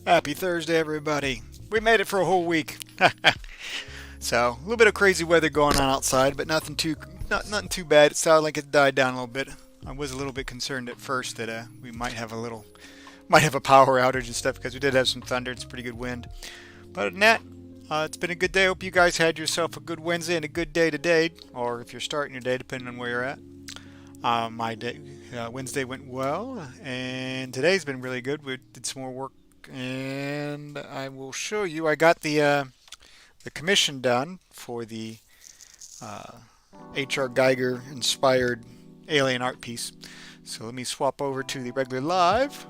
Happy Thursday, everybody. We made it for a whole week. So, a little bit of crazy weather going on outside, but nothing too bad. It sounded like it died down a little bit. I was a little bit concerned at first that we might have a power outage and stuff because we did have some thunder. It's pretty good wind. But other than that, it's been a good day. Hope you guys had yourself a good Wednesday and a good day today, or if you're starting your day, depending on where you're at. My day, Wednesday went well, and today's been really good. We did some more work, and I will show you. I got the commission done for the uh, H.R. Geiger inspired alien art piece. So let me swap over to the regular live.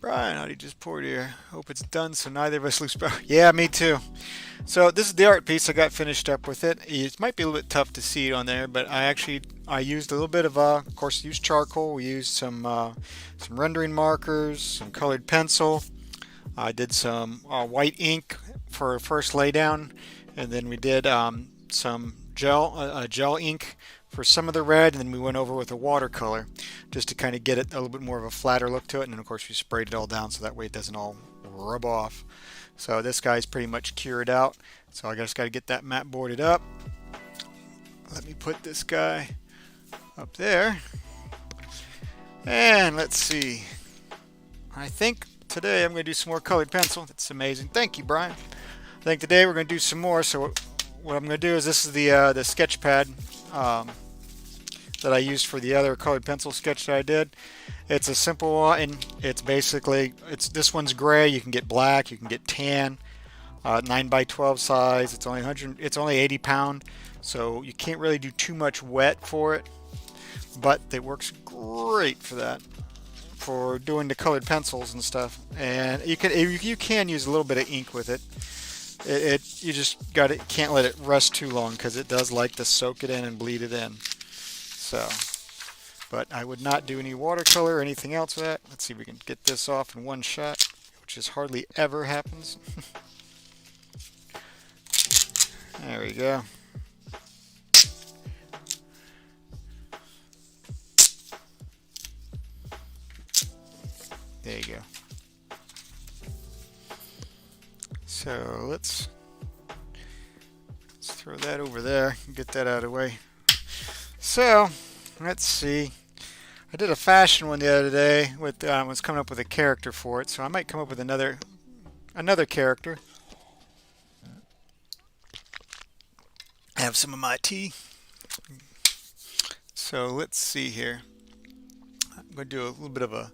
Brian, how do you just poured here? Hope it's done so neither of us lose power. Yeah, me too. So this is the art piece. I got finished up with it. It might be a little bit tough to see it on there, but I used a little bit of course, used charcoal. We used some rendering markers, some colored pencil. I did some white ink for a first laydown, and then we did some gel ink for some of the red, and then we went over with a watercolor just to kind of get it a little bit more of a flatter look to it. And then of course we sprayed it all down so that way it doesn't all rub off. So this guy's pretty much cured out. So I just got to get that mat boarded up. Let me put this guy up there. And let's see. I think today I'm going to do some more colored pencil. That's amazing. Thank you, Brian. I think today we're going to do some more. So what I'm going to do is this is the sketch pad that I used for the other colored pencil sketch that I did. It's a simple one, and this one's gray. You can get black, you can get tan. 9 by 12 size. It's only 80 pound, so you can't really do too much wet for it. But it works great for that, for doing the colored pencils and stuff. And you can use a little bit of ink with it. You just can't let it rest too long because it does like to soak it in and bleed it in. So, but I would not do any watercolor or anything else with that. Let's see if we can get this off in one shot, which is hardly ever happens. There we go. There you go. So let's throw that over there and get that out of the way. So let's see. I did a fashion one the other day with was coming up with a character for it, so I might come up with another character. Have some of my tea. So let's see here. I'm going to do a little bit of a.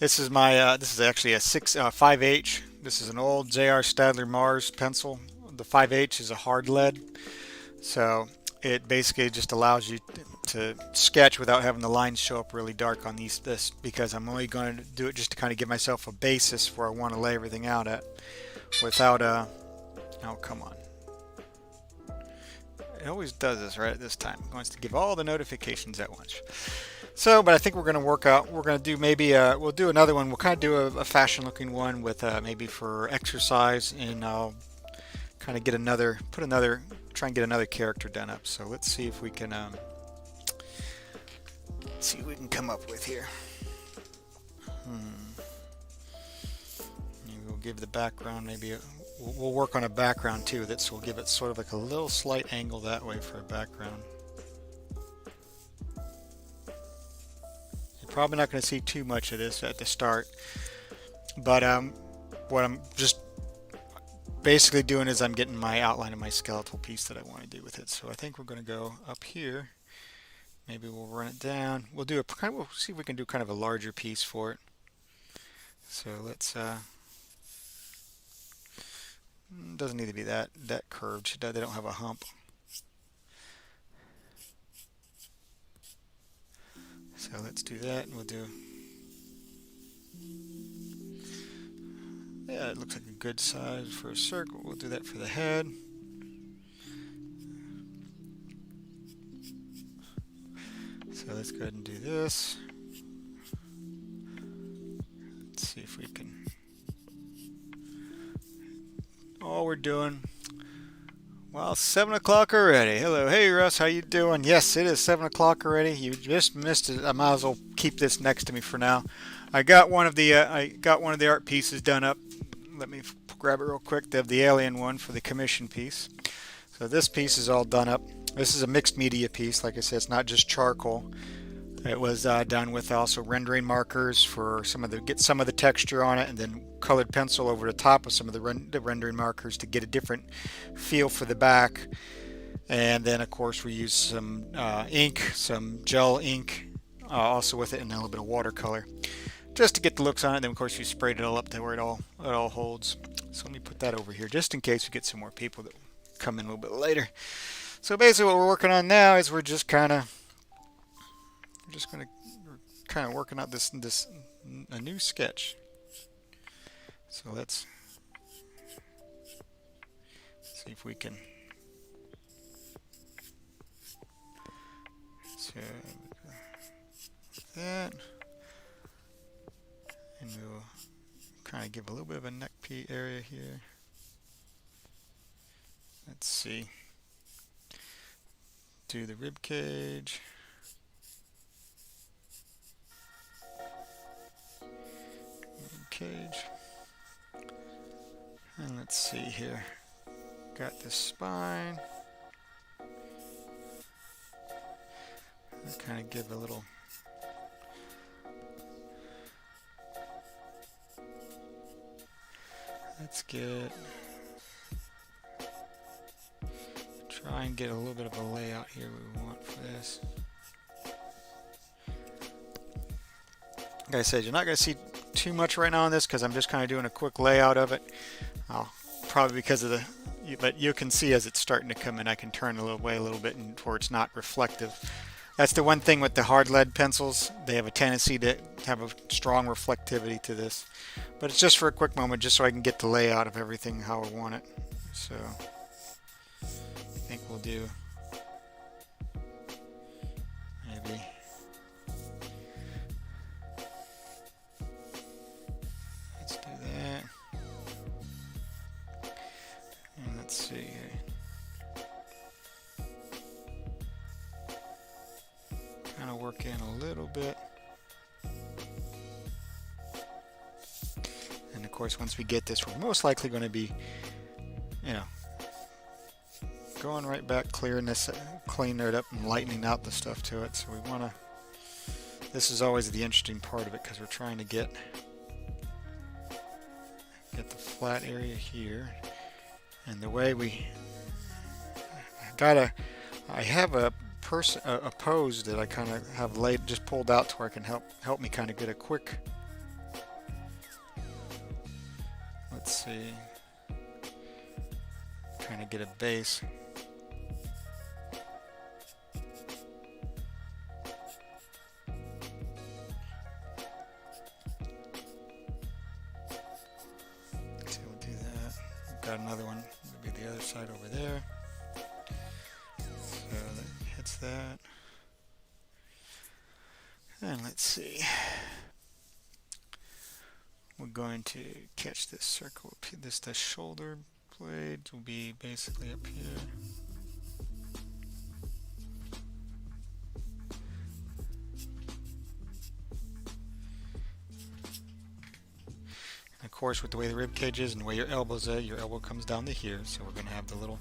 This is my. This is actually a 5H. This is an old J.R. Stadler Mars pencil. The 5H is a hard lead, so it basically just allows you to sketch without having the lines show up really dark on this because I'm only going to do it just to kind of give myself a basis where I want to lay everything out at without oh, come on. It always does this right at this time. It wants to give all the notifications at once. So, but I think we're going to work out. We're going to do maybe we'll do another one. We'll kind of do a fashion-looking one with maybe for exercise, and I'll kind of try and get another character done up. So let's see if we can see what we can come up with here. Maybe we'll give the background we'll work on a background too. We'll give it sort of like a little slight angle that way for a background. You're probably not going to see too much of this at the start, but what I'm just basically doing is I'm getting my outline of my skeletal piece that I want to do with it. So I think we're going to go up here. Maybe we'll run it down. We'll see if we can do kind of a larger piece for it. So let's doesn't need to be that curved. They don't have a hump. So let's do that, and we'll do. Yeah, it looks like a good size for a circle. We'll do that for the head. So let's go ahead and do this. Let's see if we can. All we're doing, Well, 7 o'clock already. Hello, hey Russ, how you doing? Yes, it is 7 o'clock already. You just missed it. I might as well keep this next to me for now. I got one of the art pieces done up. Let me grab it real quick. They have the alien one for the commission piece. So this piece is all done up. This is a mixed media piece. Like I said, it's not just charcoal. It was done with also rendering markers for get some of the texture on it, and then colored pencil over the top of some of the rendering markers to get a different feel for the back. And then of course we use some ink, some gel ink, also with it, and a little bit of watercolor, just to get the looks on it. And then of course we sprayed it all up to where it all holds. So let me put that over here, just in case we get some more people that come in a little bit later. So basically, what we're working on now is we're just kind of working out this a new sketch. So let's see if we can. So that, and we'll kind of give a little bit of a neck area here. Let's see. Do the rib cage. And let's see here. Got the spine. Let's kind of give a little. Try and get a little bit of a layout here we want for this. Like I said, you're not going to see too much right now on this because I'm just kind of doing a quick layout of it. Probably because of but you can see as it's starting to come in, I can turn a little bit where it's not reflective. That's the one thing with the hard lead pencils. They have a tendency to have a strong reflectivity to this. But it's just for a quick moment, just so I can get the layout of everything how I want it. So I think we'll do maybe. Let's do that. And let's see here. Kind of work in a little bit. And of course, once we get this, we're most likely going to be, going right back, cleaning it up and lightening out the stuff to it. So we want to, this is always the interesting part of it because we're trying to get the flat area here. And the way I have a pose that I kind of have just pulled out to where it can help me kind of get a quick. Let's see. Kind of get a base. So we'll do that. We've got another one. It'll be the other side over there. So that hits that. And let's see. We're going to catch this circle up here. The shoulder blade will be basically up here. And of course, with the way the rib cage is and the way your elbows are, your elbow comes down to here. So we're going to have the little.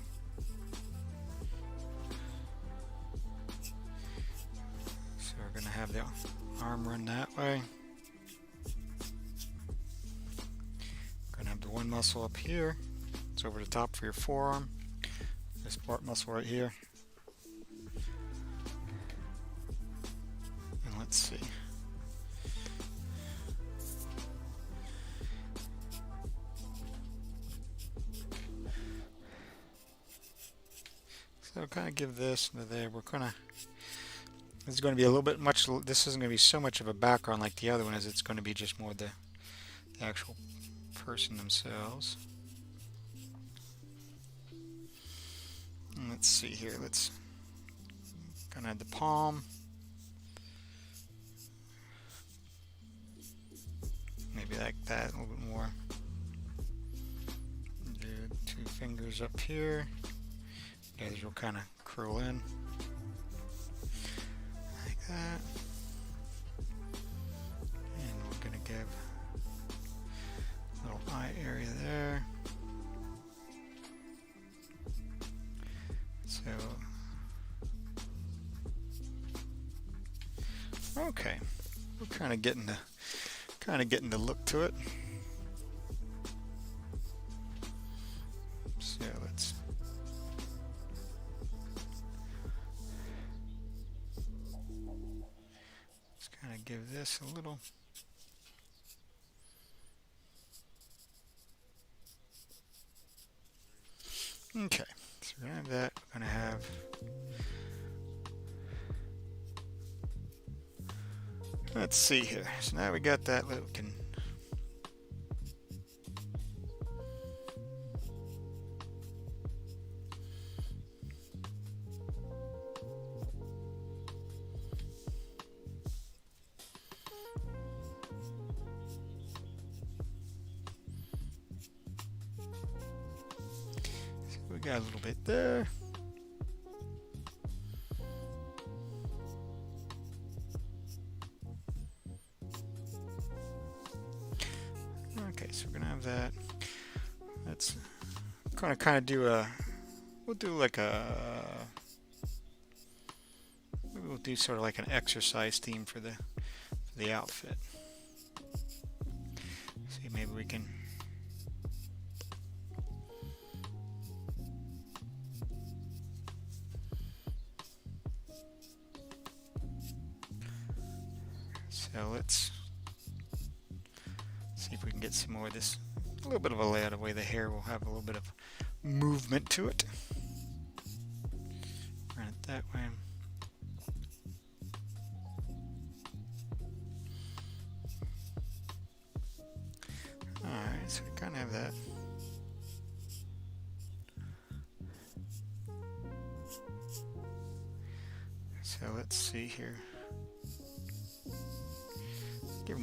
So we're going to have the arm run that way. The one muscle up here, it's over the top for your forearm. This part muscle right here. And let's see. So kind of give this to there. This is going to be a little bit much. This isn't going to be so much of a background like the other one, as it's going to be just more the actual person themselves. And let's see here. Let's kind of add the palm. Maybe like that a little bit more. Do 2 fingers up here. Guys will kind of curl in like that. And we're going to give a little eye area there. So, okay, we're kind of getting the look to it. So let's kind of give this a little. Okay, so we're going to have that. We're going to have let's see here. So now we got that. We can got a little bit there. Okay, so we're gonna have that. Let's kind of do a. We'll do like a. Maybe we'll do sort of like an exercise theme for the outfit. See, maybe we can. So let's see if we can get some more of this, a little bit of a layout of the way the hair will have a little bit of movement to it. Run it that way. Alright, so we kind of have that. So let's see here.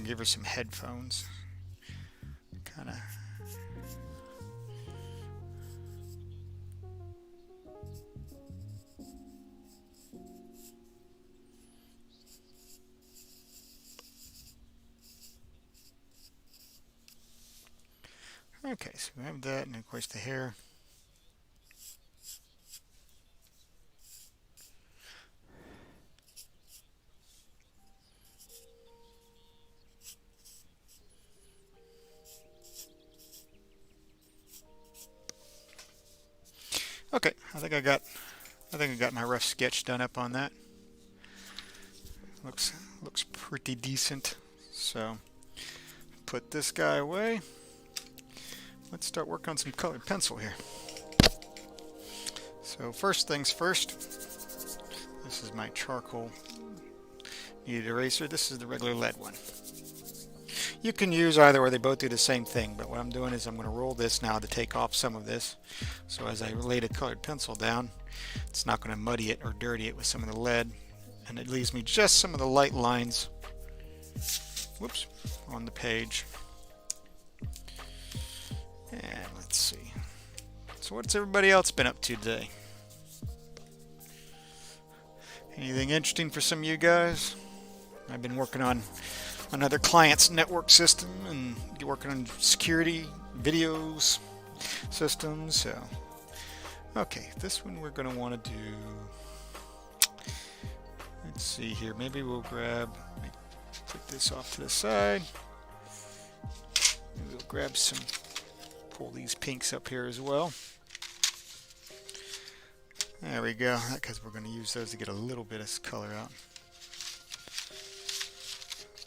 Give her some headphones. Kind of. Okay, so we have that, and of course the hair. Okay, I think I got my rough sketch done up on that. Looks pretty decent. So put this guy away. Let's start working on some colored pencil here. So first things first, this is my charcoal kneaded eraser. This is the regular lead one. You can use either or, they both do the same thing, but what I'm doing is I'm going to roll this now to take off some of this. So as I lay the colored pencil down, it's not going to muddy it or dirty it with some of the lead, and it leaves me just some of the light lines, whoops, on the page. And let's see. So what's everybody else been up to today? Anything interesting for some of you guys? I've been working on another client's network system and working on security, videos, systems. So, okay, this one we're going to want to do. Let's see here. Maybe we'll put this off to the side. Maybe we'll grab some, pull these pinks up here as well. There we go, because we're going to use those to get a little bit of color out.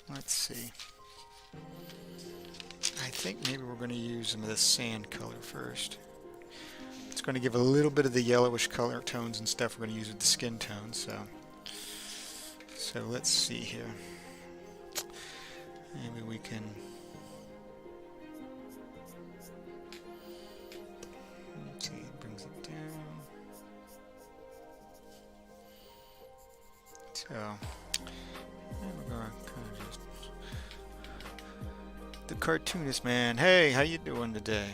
Let's see. I think maybe we're going to use some of this sand color first. It's going to give a little bit of the yellowish color tones and stuff we're going to use with the skin tones. So let's see here. Maybe we can. Let's see, it brings it down. So we're going to kind of just. The cartoonist man, hey, how you doing today?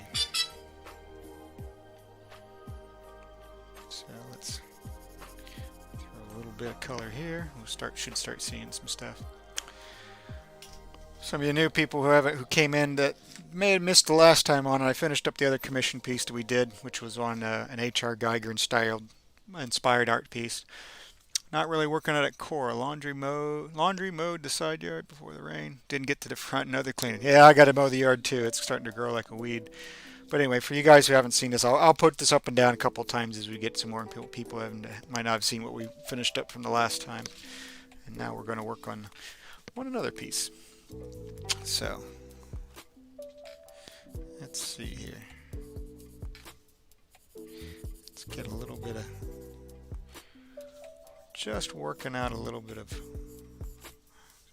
So bit of color here. Should start seeing some stuff. Some of you new people who came in that may have missed the last time on it, I finished up the other commission piece that we did, which was on an H.R. Geiger inspired art piece. Not really working on it core. Laundry mowed the side yard before the rain. Didn't get to the front. Another cleaning. Yeah, I got to mow the yard too. It's starting to grow like a weed. But anyway, for you guys who haven't seen this, I'll put this up and down a couple of times as we get some more people might not have seen what we finished up from the last time. And now we're going to work on another piece. So let's see here. Let's get a little bit of, just working out a little bit of,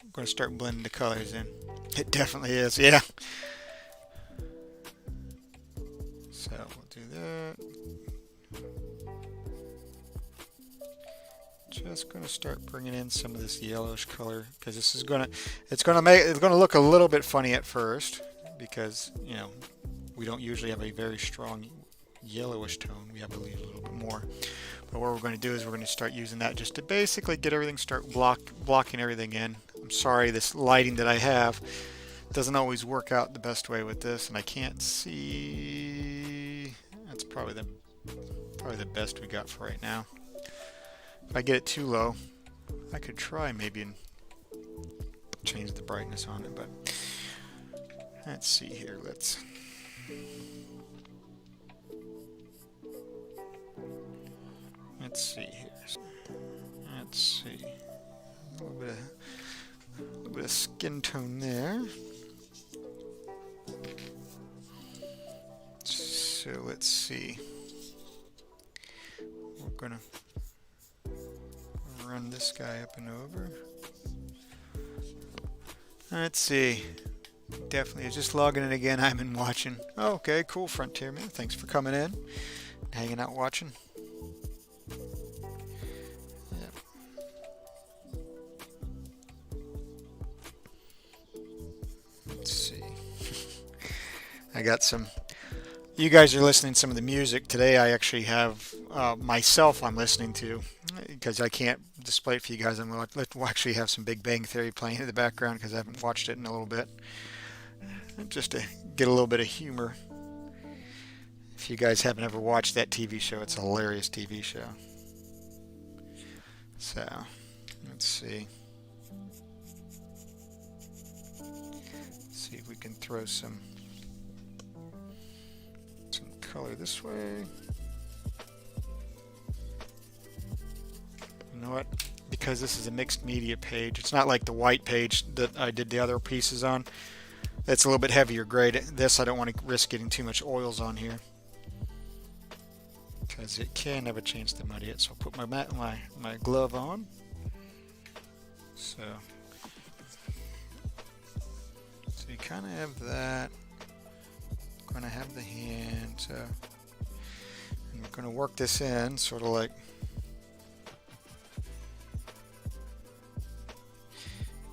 I'm going to start blending the colors in. It definitely is, yeah. So we'll do that. Just going to start bringing in some of this yellowish color, because this is it's going to look a little bit funny at first, because we don't usually have a very strong yellowish tone. We have a little bit more. But what we're going to do is we're going to start using that just to basically get everything, blocking everything in. I'm sorry, this lighting that I have doesn't always work out the best way with this, and I can't see. That's probably the best we got for right now. If I get it too low, I could try maybe and change the brightness on it, but let's see here. Let's see here. Let's see. A little bit of skin tone there. So let's see. We're gonna run this guy up and over. Let's see. Definitely, just logging in again. I'm in watching. Oh, okay, cool, Frontier Man. Thanks for coming in, hanging out, watching. Let's see. I got some. You guys are listening to some of the music today. I actually have myself I'm listening to, because I can't display it for you guys. I'm going to actually have some Big Bang Theory playing in the background, because I haven't watched it in a little bit, just to get a little bit of humor. If you guys haven't ever watched that TV show, it's a hilarious TV show. So let's see. See if we can throw some color this way. You know what? Because this is a mixed media page, it's not like the white page that I did the other pieces on. It's a little bit heavier grade. This I don't want to risk getting too much oils on here, because it can have a chance to muddy it. So I'll put my glove on. So you kind of have that. Going to have the hand, and we're going to work this in sort of like,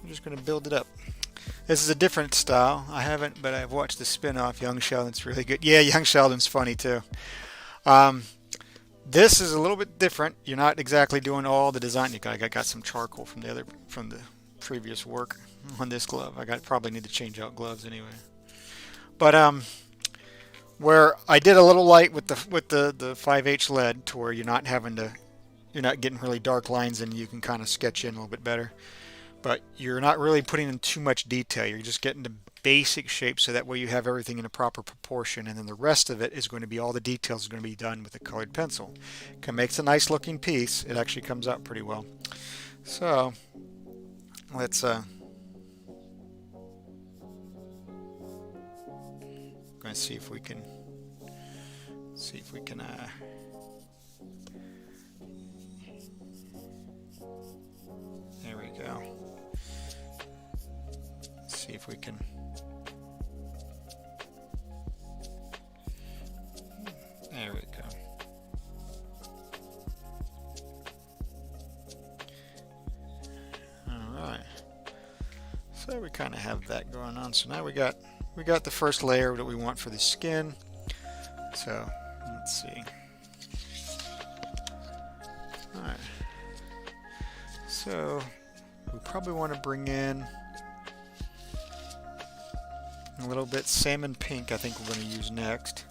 I'm just going to build it up. This is a different style. I haven't, but I've watched the spin-off Young Sheldon's really good. Yeah, Young Sheldon's funny too. This is a little bit different. You're not exactly doing all the design. I got some charcoal from the previous work on this glove. Probably need to change out gloves anyway. But where I did a little light with the 5H lead, to where you're not getting really dark lines, and you can kind of sketch in a little bit better. But you're not really putting in too much detail. You're just getting the basic shape, so that way you have everything in a proper proportion, and then the rest of it is going to be, all the details are going to be done with a colored pencil. It makes a nice looking piece. It actually comes out pretty well. So let's going to see if we can there we go. See if we can. There we go. All right. So we kind of have that going on. So now we got the first layer that we want for the skin. So let's see. All right. So we probably want to bring in a little bit salmon pink. I think we're going to use next,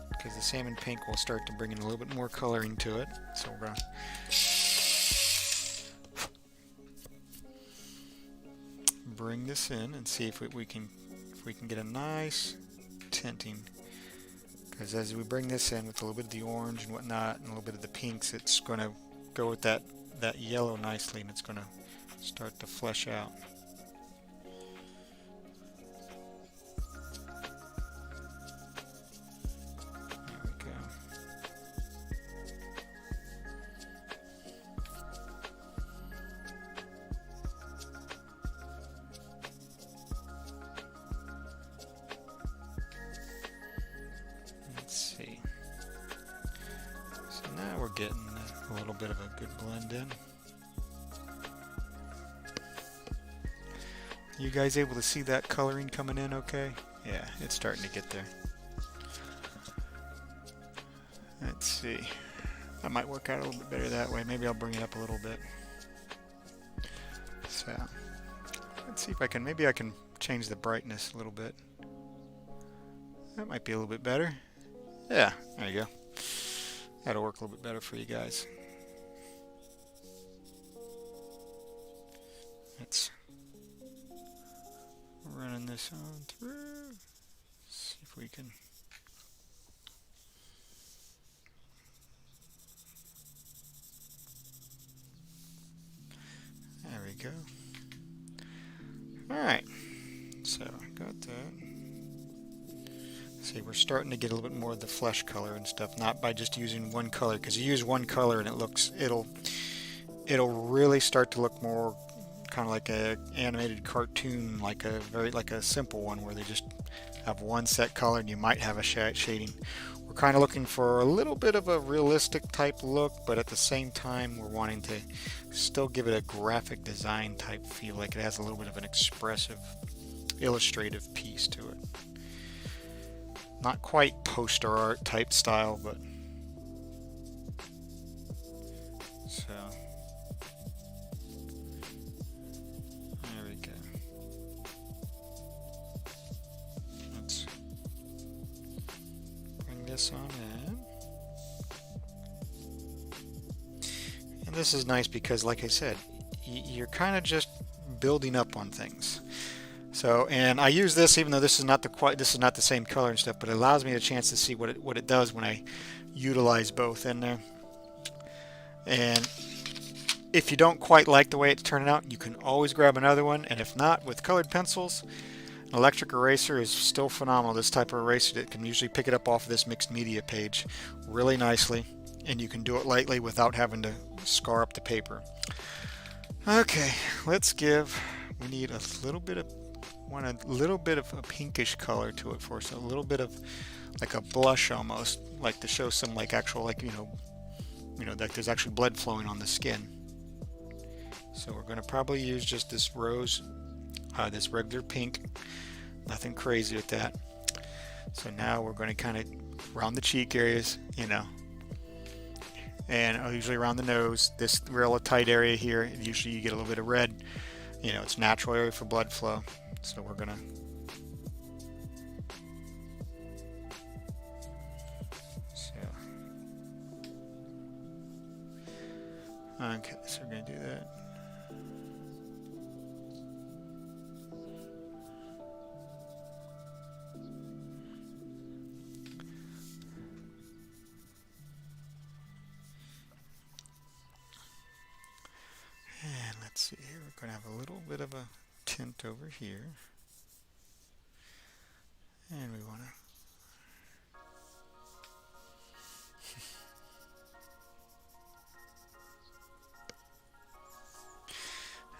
because the salmon pink will start to bring in a little bit more coloring to it. So we're going to bring this in and see if we can get a nice tinting. Because as we bring this in with a little bit of the orange and whatnot and a little bit of the pinks, it's going to go with that yellow nicely, and it's going to start to flesh out. There we go. Let's see. So now we're getting a little bit of a good blend in. You guys able to see that coloring coming in okay? Yeah, it's starting to get there. Let's see. That might work out a little bit better that way. Maybe I'll bring it up a little bit. So, let's see if I can, maybe I can change the brightness a little bit. That might be a little bit better. Yeah, there you go. That'll work a little bit better for you guys. Let's running this on through. See if we can. There we go. Alright, so I got that. See, we're starting to get a little bit more of the flesh color and stuff, not by just using one color, because you use one color and it'll really start to look more kind of like a animated cartoon, like a simple one where they just have one set color and you might have a shading. We're kind of looking for a little bit of a realistic type look, but at the same time we're wanting to still give it a graphic design type feel, like it has a little bit of an expressive, illustrative piece to it. Not quite poster art type style, but so there we go. Let's bring this on in. And this is nice because, like I said, you're kind of just building up on things. So, and I use this even though this is not the same color and stuff, but it allows me a chance to see what it does when I utilize both in there. And if you don't quite like the way it's turning out, you can always grab another one, and if not, with colored pencils, an electric eraser is still phenomenal. This type of eraser that can usually pick it up off of this mixed media page really nicely, and you can do it lightly without having to scar up the paper. Okay, let's give, we need a little bit of a pinkish color to it for us, a little bit of like a blush almost, like to show some like actual, like you know that there's actually blood flowing on the skin. So we're going to probably use just this rose, this regular pink, nothing crazy with that. So now we're going to kind of around the cheek areas, and usually around the nose, this real tight area here, usually you get a little bit of red. It's natural area for blood flow. So we're gonna okay, so we're gonna do that. And let's see here, we're gonna have a little bit of a tint over here, and we want to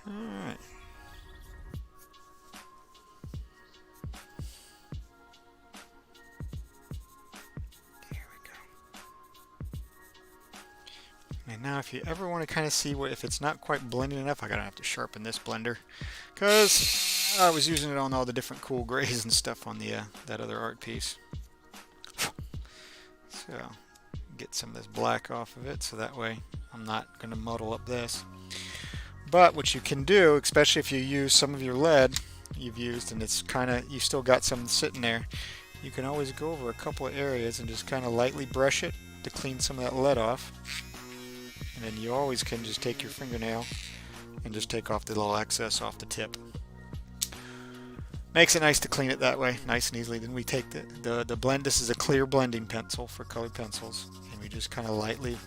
all right. There we go. And now if you ever want to kind of see if it's not quite blended enough, I'm going to have to sharpen this blender because I was using it on all the different cool grays and stuff on the that other art piece. So get some of this black off of it so that way I'm not going to muddle up this. But what you can do, especially if you use some of your lead you've used and it's kind of, you still got some sitting there, you can always go over a couple of areas and just kind of lightly brush it to clean some of that lead off. And then you always can just take your fingernail and just take off the little excess off the tip. Makes it nice to clean it that way, nice and easily. Then we take the blend. This is a clear blending pencil for colored pencils, and we just kind of lightly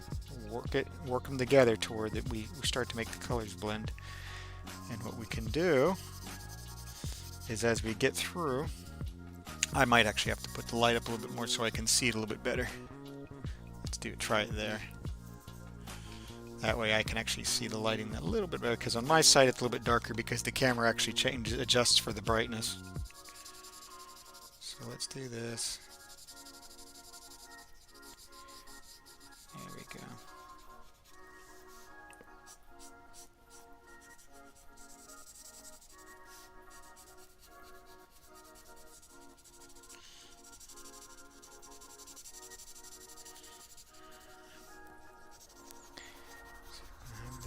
work them together to where that we start to make the colors blend. And what we can do is, as we get through, I might actually have to put the light up a little bit more so I can see it a little bit better. Let's try it there. That way I can actually see the lighting a little bit better, because on my side it's a little bit darker because the camera actually adjusts for the brightness. So let's do this. There we go.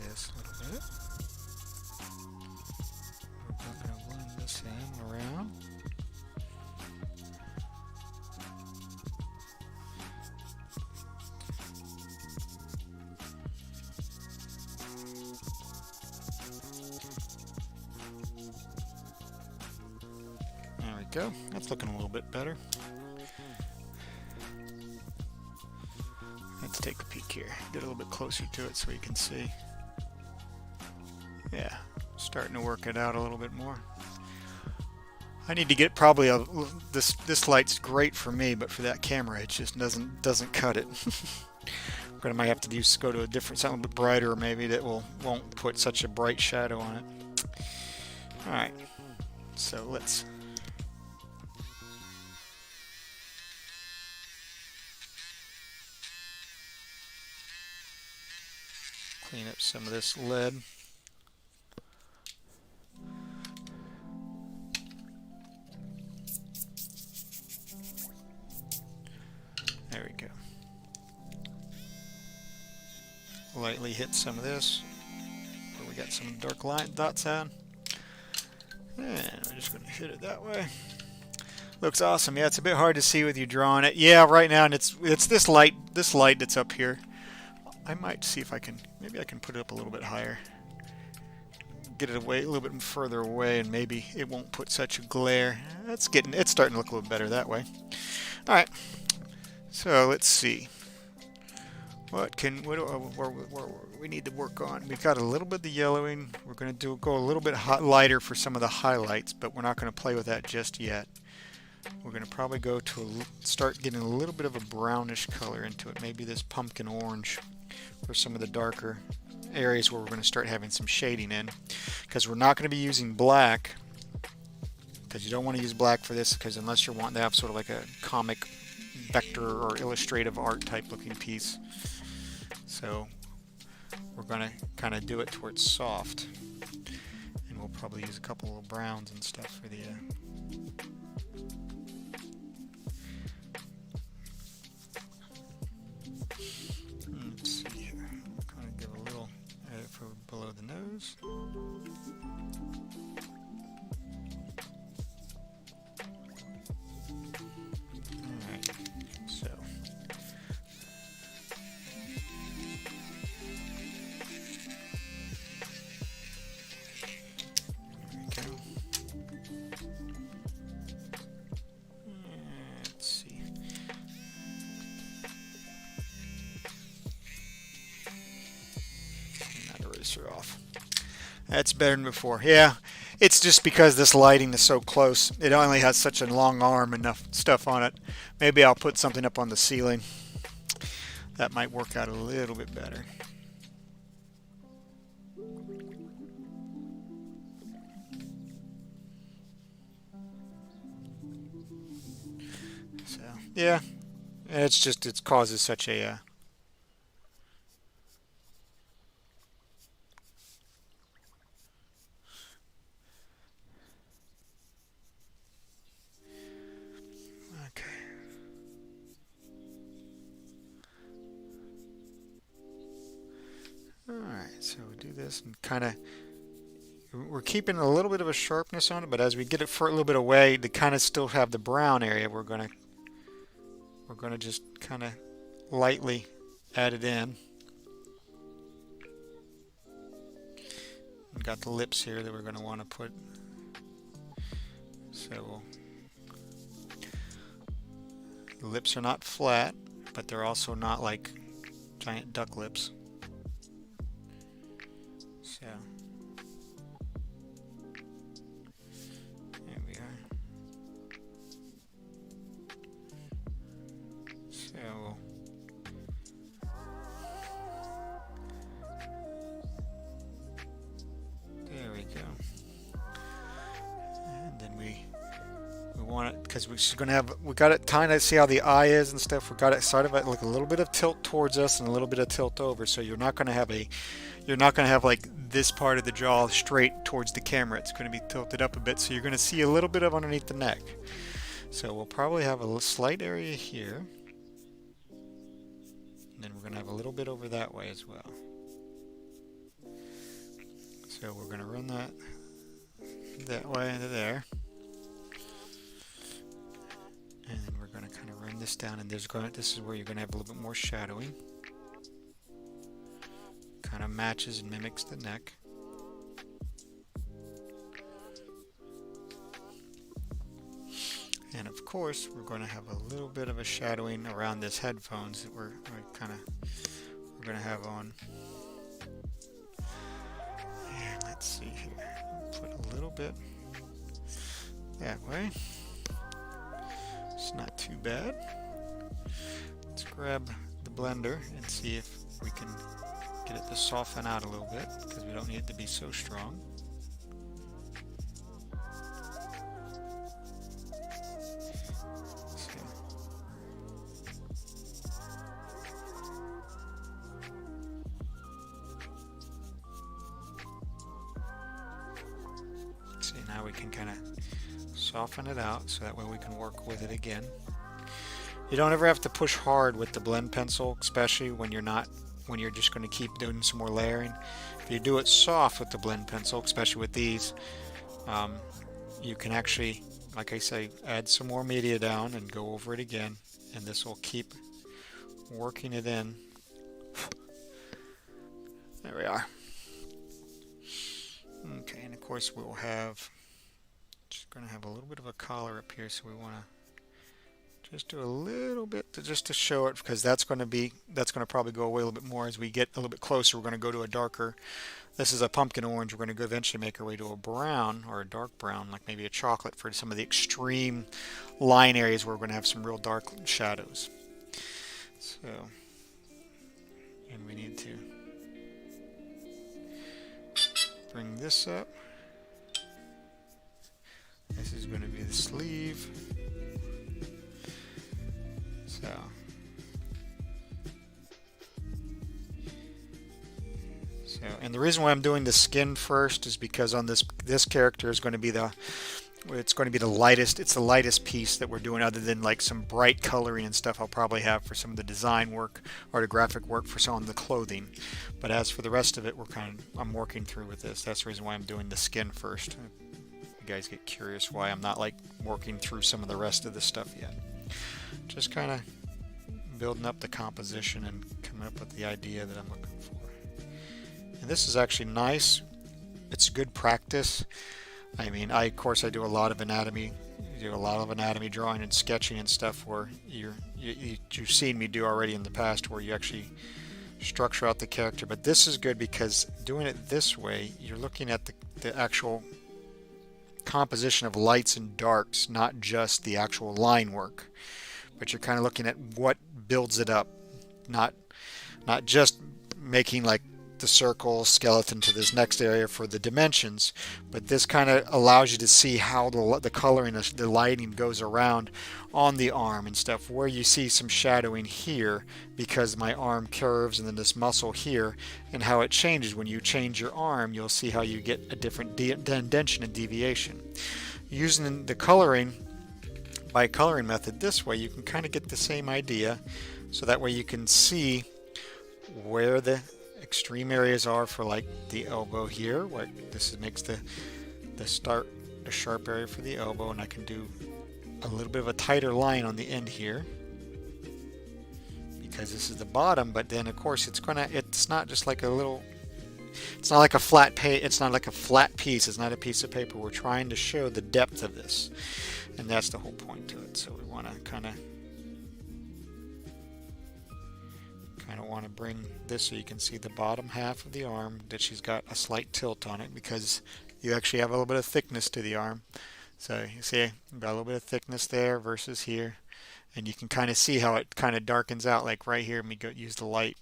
This a little bit. We're going to blend this in around. There we go. That's looking a little bit better. Let's take a peek here. Get a little bit closer to it so you can see. Yeah, starting to work it out a little bit more. I need to get probably this light's great for me, but for that camera it just doesn't cut it. I might have to go to a different, something a bit brighter, maybe that won't put such a bright shadow on it. All right, so let's. Clean up some of this lead. There we go. Lightly hit some of this where we got some dark line dots on. And we're just going to hit it that way. Looks awesome. Yeah, it's a bit hard to see with you drawing it. Yeah, right now, and it's this light that's up here. I might see if I can, maybe I can put it up a little bit higher. Get it away a little bit further away, and maybe it won't put such a glare. It's starting to look a little better that way. All right. So let's see. What we need to work on? We got a little bit of the yellowing. We're going to go a little bit lighter for some of the highlights, but we're not going to play with that just yet. We're going to probably go to start getting a little bit of a brownish color into it. Maybe this pumpkin orange for some of the darker areas where we're going to start having some shading in. Because we're not going to be using black, because you don't want to use black for this, because unless you're wanting to have sort of like a comic vector or illustrative art type looking piece. So we're going to kind of do it towards soft, and we'll probably use a couple of browns and stuff for the let's see here. Kind of give a little edit for below the nose. Off. That's better than before. Yeah, it's just because this lighting is so close. It only has such a long arm, enough stuff on it. Maybe I'll put something up on the ceiling. That might work out a little bit better. So, yeah, it's just, it causes such a Alright. Alright, so we do this and kind of, we're keeping a little bit of a sharpness on it, but as we get it for a little bit away to kind of still have the brown area, we're gonna just kind of lightly add it in. We've got the lips here that we're going to want to put. So the lips are not flat, but they're also not like giant duck lips. So there we are. So there we go. And then we want it because we're going to have, we got it kind of see how the eye is and stuff. We got it sort of like a little bit of tilt towards us and a little bit of tilt over. So you're not going to have like this part of the jaw straight towards the camera. It's going to be tilted up a bit. So you're going to see a little bit of underneath the neck. So we'll probably have a slight area here. And then we're going to have a little bit over that way as well. So we're going to run that way into there. And then we're going to kind of run this down, and this is where you're going to have a little bit more shadowing. Kind of matches and mimics the neck. And of course, we're going to have a little bit of a shadowing around this headphones that we're going to have on. And let's see here. Put a little bit that way. It's not too bad. Let's grab the blender and see if we can get it to soften out a little bit, because we don't need it to be so strong. See, now we can kind of soften it out so that way we can work with it again. You don't ever have to push hard with the blend pencil, especially when you're just going to keep doing some more layering. If you do it soft with the blend pencil, especially with these, you can actually, like I say, add some more media down and go over it again, and this will keep working it in. There we are. Okay, and of course we'll have, just going to have a little bit of a collar up here, so we want to just do a little bit just to show it, because that's going to probably go away a little bit more as we get a little bit closer. We're going to go to a darker, this is a pumpkin orange, we're going to go eventually make our way to a brown or a dark brown, like maybe a chocolate, for some of the extreme line areas where we're going to have some real dark shadows. So, and we need to bring this up. This is going to be the sleeve. So, and the reason why I'm doing the skin first is because on this character is going to be it's going to be the lightest. It's the lightest piece that we're doing, other than like some bright coloring and stuff I'll probably have for some of the design work or the graphic work for some of the clothing. But as for the rest of it, I'm working through with this. That's the reason why I'm doing the skin first. You guys get curious why I'm not like working through some of the rest of the stuff yet. Just kind of building up the composition and coming up with the idea that I'm looking for. And this is actually nice. It's good practice. I mean, of course I do a lot of anatomy. Drawing and sketching and stuff where you've seen me do already in the past, where you actually structure out the character. But this is good because doing it this way, you're looking at the actual composition of lights and darks, not just the actual line work. But you're kind of looking at what builds it up, not just making like the circle skeleton to this next area for the dimensions, but this kind of allows you to see how the coloring, the lighting goes around on the arm and stuff, where you see some shadowing here because my arm curves, and then this muscle here, and how it changes. When you change your arm, you'll see how you get a different indentation and deviation. Using the coloring by coloring method this way, you can kind of get the same idea, so that way you can see where extreme areas are for like the elbow here. Makes the sharp area for the elbow, and I can do a little bit of a tighter line on the end here because this is the bottom. But then of course it's not just like a little, it's not like a flat it's not like a flat piece. It's not a piece of paper. We're trying to show the depth of this, and that's the whole point to it. So we want to kind of want to bring this so you can see the bottom half of the arm, that she's got a slight tilt on it because you actually have a little bit of thickness to the arm. So you see you've got a little bit of thickness there versus here, and you can kind of see how it kind of darkens out, like right here. Let me use the light.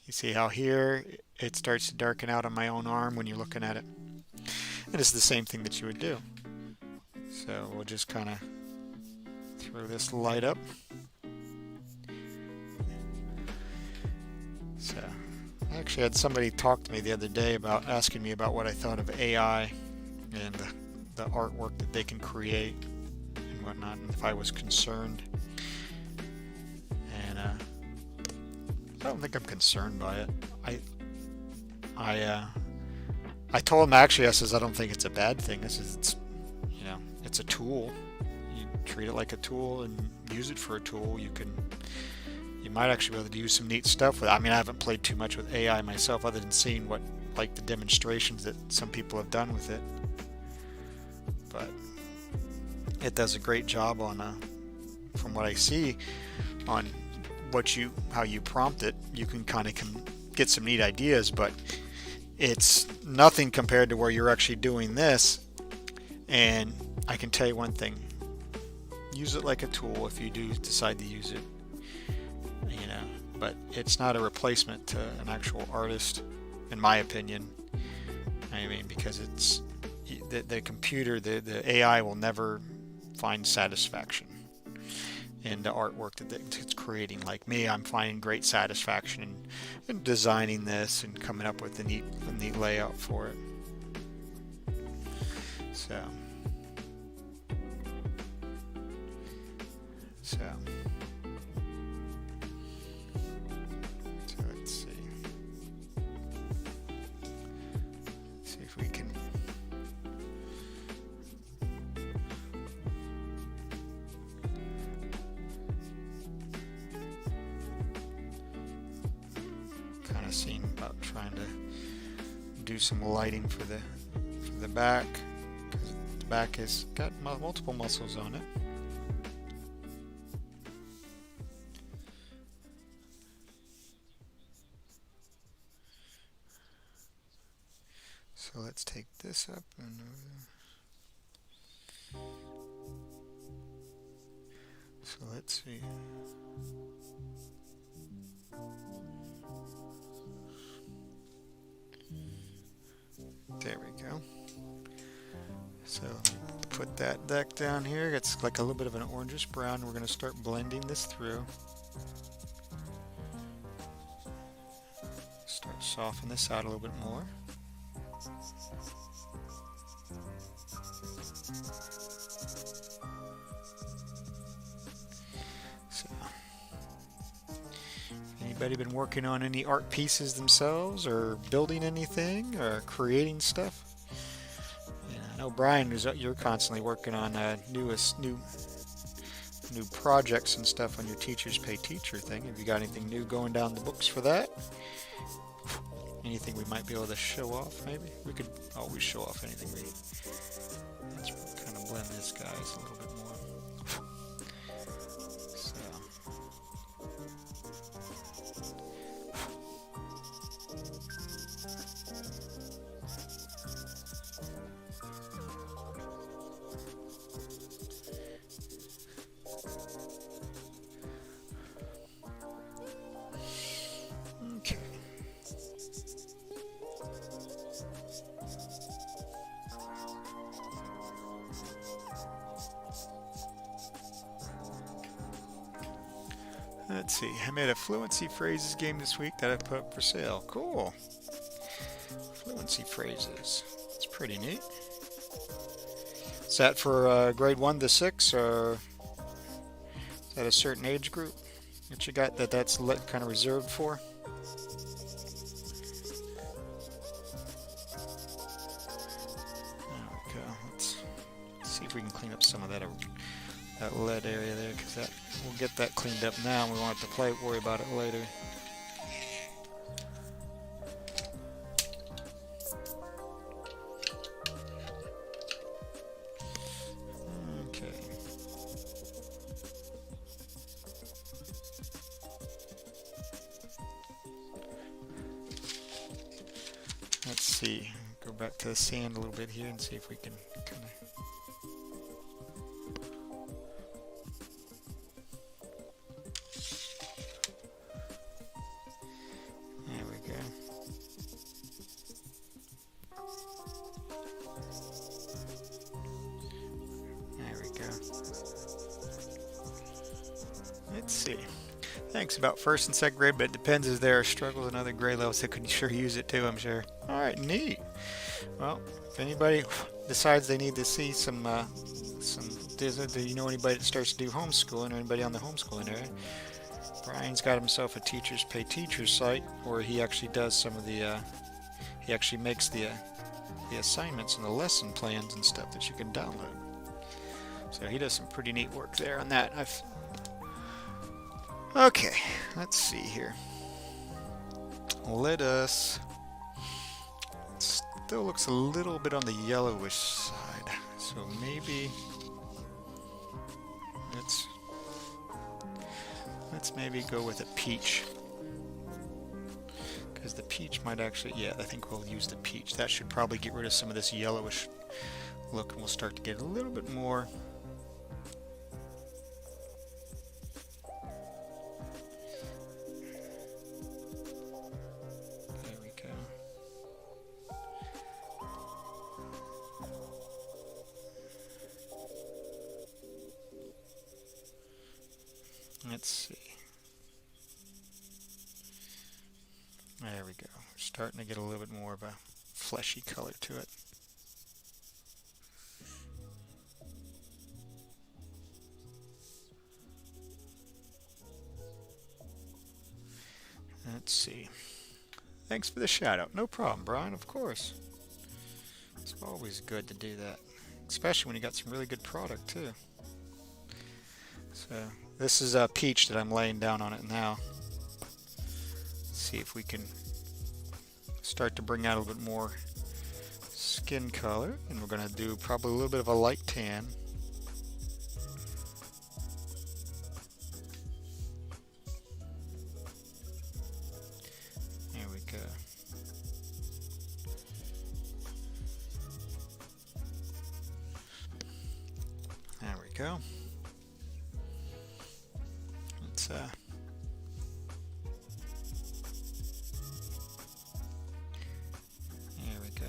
You see how here it starts to darken out on my own arm when you're looking at it, and it's the same thing that you would do. So we'll just kind of throw this light up. So I actually had somebody talk to me the other day about asking me about what I thought of AI and the artwork that they can create and whatnot, and if I was concerned. And I don't think I'm concerned by it. I told him, actually, I says I don't think it's a bad thing. I says it's a tool. You treat it like a tool and use it for a tool. You might actually be able to use some neat stuff with it. I mean, I haven't played too much with AI myself, other than seeing like the demonstrations that some people have done with it. But it does a great job on, from what I see, on how you prompt it. You can kind of get some neat ideas, but it's nothing compared to where you're actually doing this. And I can tell you one thing: use it like a tool if you do decide to use it. But it's not a replacement to an actual artist, in my opinion. I mean, because it's the computer, the AI will never find satisfaction in the artwork that it's creating. Like me, I'm finding great satisfaction in designing this and coming up with a neat layout for it. So let's see if we can kind of seeing about trying to do some lighting for the back, because the back has got multiple muscles on it. So let's take this up and so let's see. There we go. So put that deck down here. It's like a little bit of an orangish brown. We're going to start blending this through. Start softening this out a little bit more. So, anybody been working on any art pieces themselves, or building anything, or creating stuff? Yeah, I know Brian, you're constantly working on new projects and stuff on your Teachers Pay Teacher thing. Have you got anything new going down the books for that? Anything we might be able to show off, maybe? We could always show off anything. Let's kind of blend this guys a little bit more. Okay. Let's see, I made a fluency phrases game this week that I put up for sale. Cool. Fluency phrases. It's pretty neat. Is that for grade 1 to 6, or is that a certain age group that you got that's kind of reserved for? see if we can clean up some of that lead area there, because we'll get that cleaned up now and we won't have to worry about it later. Okay. Let's see. Go back to the sand a little bit here and see if we can kind of... There we go. There we go. Let's see. Thanks, about first and second grade, but it depends if there are struggles in other grade levels that could sure use it too, I'm sure. Alright, neat. Well, if anybody decides they need to see some do you know anybody that starts to do homeschooling, or anybody on the homeschooling area, Brian's got himself a Teachers Pay Teachers site where he actually does some of the, he actually makes the assignments and the lesson plans and stuff that you can download. So he does some pretty neat work there on that. Okay, let's see here. Still looks a little bit on the yellowish side, so maybe let's maybe go with a peach, because the peach might actually, yeah, I think we'll use the peach. That should probably get rid of some of this yellowish look, and we'll start to get a little bit more. Let's see. There we go. We're starting to get a little bit more of a fleshy color to it. Let's see. Thanks for the shout out. No problem, Brian, of course. It's always good to do that, especially when you got some really good product too. So this is a peach that I'm laying down on it now. Let's see if we can start to bring out a little bit more skin color, and we're going to do probably a little bit of a light tan. There we go. There we go. There we go.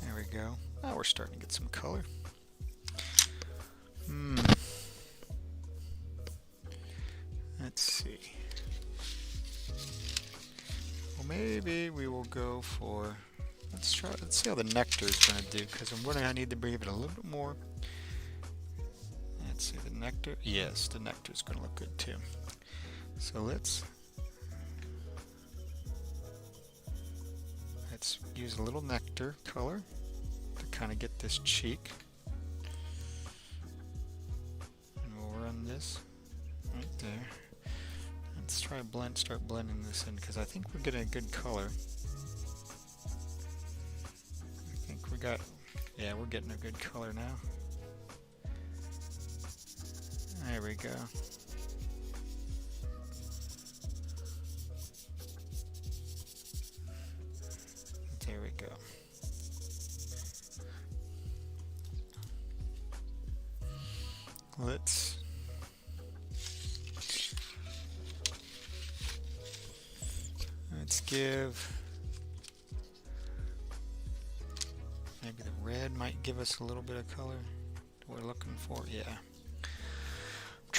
There we go. Now we're starting to get some color. Let's see. Well, maybe we will go for, let's see how the nectar is going to do, because I'm wondering I need to bring it a little bit more. Let's see, the nectar. Yes, the nectar is going to look good too. So let's use a little nectar color to kind of get this cheek. And we'll run this right there. Let's try start blending this in, because I think we're getting a good color. I think yeah, we're getting a good color now. There we go. There we go. Let's give, maybe the red might give us a little bit of color that we're looking for. Yeah.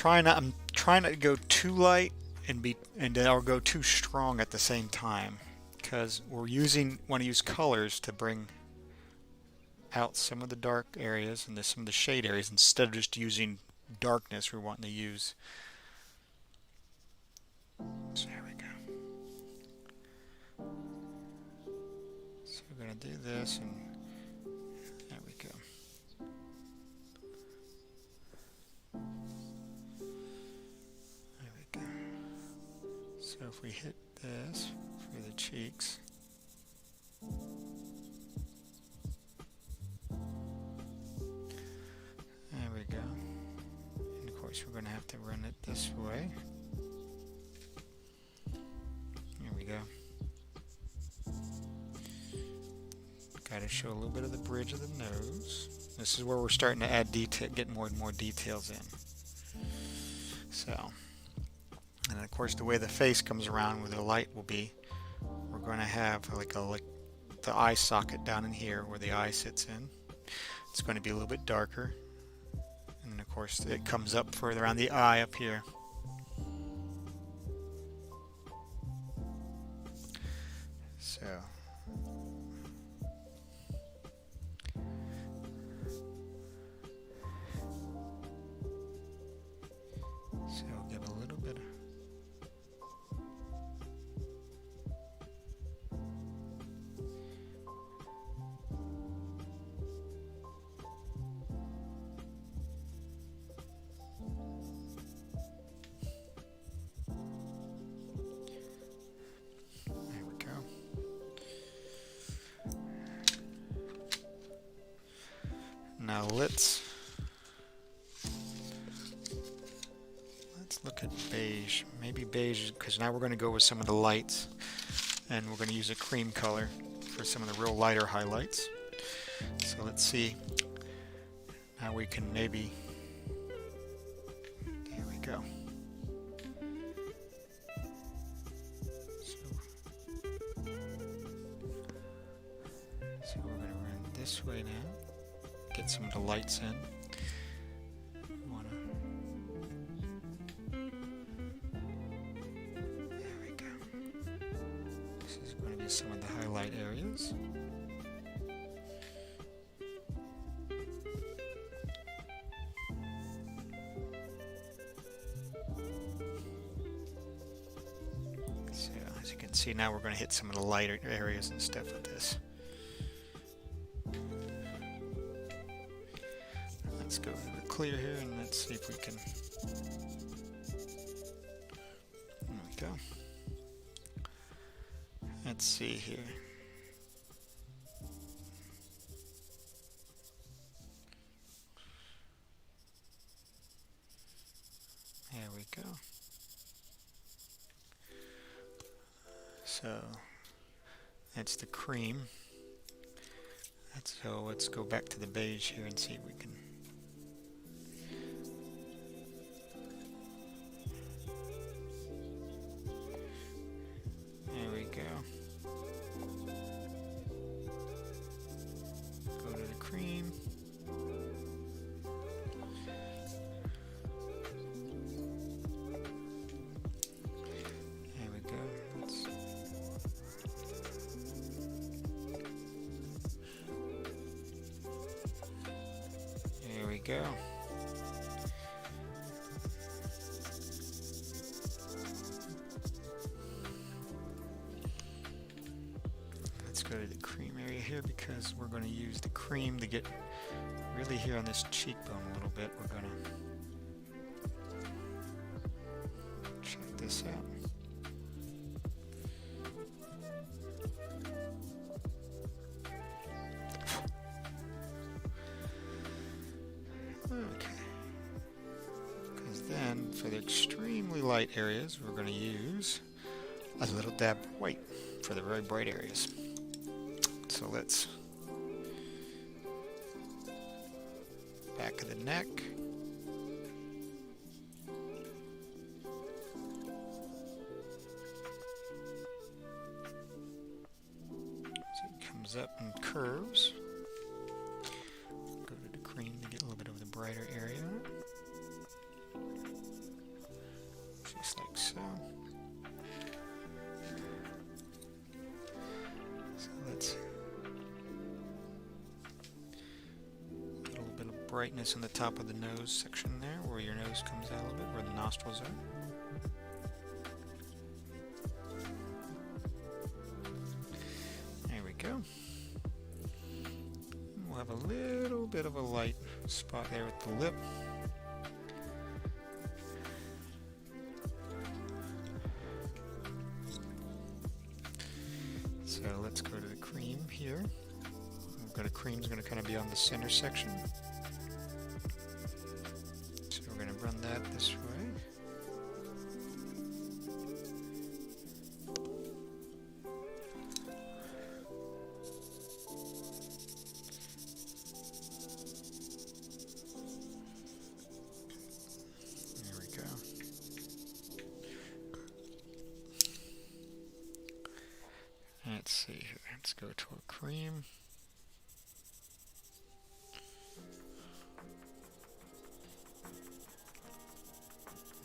I'm trying not to go too light or go too strong at the same time, because we're want to use colors to bring out some of the dark areas and some of the shade areas instead of just using darkness. We're wanting to use. So there we go. So we're going to do this, and there we go. There we go. So if we hit this for the cheeks, there we go. And of course we're going to have to run it this way. There we go. Got to show a little bit of the bridge of the nose. This is where we're starting to add detail, get more and more details in. So, and then of course the way the face comes around, where the light will be, we're going to have like the eye socket down in here where the eye sits in. It's going to be a little bit darker, and then of course it comes up further on the eye up here. So give a little bit of now let's look at beige. Maybe beige, because now we're going to go with some of the lights, and we're going to use a cream color for some of the real lighter highlights. So let's see how we can maybe. There we go. So we're going to run this way now. Get some of the lights in. There we go. This is going to be some of the highlight areas. So as you can see, now we're going to hit some of the lighter areas and stuff with this. Let's go with clear here, and let's see if we can. There we go. Let's see here. There we go. So that's the cream. So let's go back to the beige here and see if we can. There we go. Go to the cream. There we go. There we go. Let's go to the cream area here, because we're going to use the cream to get really here on this cheekbone a little bit. We're going to check this out. Okay. Because then for the extremely light areas, we're going to use a little dab of white for the very bright areas. So let's back of the neck. So it comes up and curves. Go to the cream to get a little bit of the brighter area. Just like so. brightness on the top of the nose section there, where your nose comes out a little bit, where the nostrils are. There we go. We'll have a little bit of a light spot there with the lip. So let's go to the cream here. We've got a cream's going to kind of be on the center section. So we're going to run that this way. There we go. Let's see here. Let's go to a cream.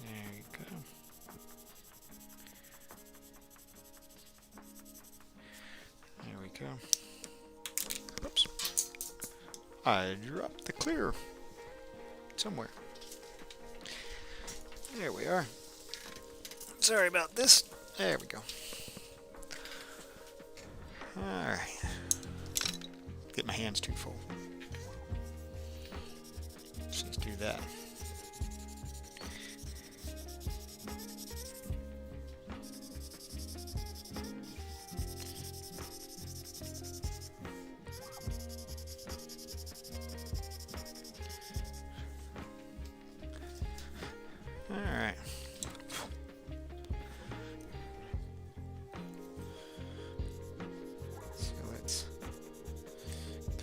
There you go. There we go. Oops. I dropped the clear somewhere. There we are. Sorry about this. There we go. Alright. Get my hands too full. Let's just do that. Alright. So let's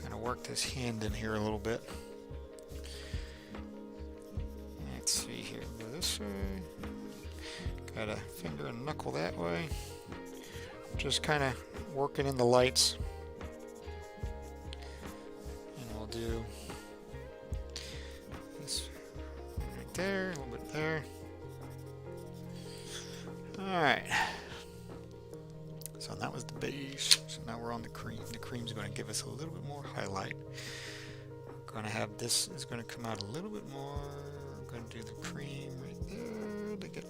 kind of work this hand in here a little bit. Let's see here. Go this way. Got a finger and knuckle that way. Just kind of working in the lights. And we'll do this right there, a little bit there. Alright. So that was the base. So now we're on the cream. The cream's going to give us a little bit more highlight. We're going to have this is going to come out a little bit more. We're going to do the cream right there to get.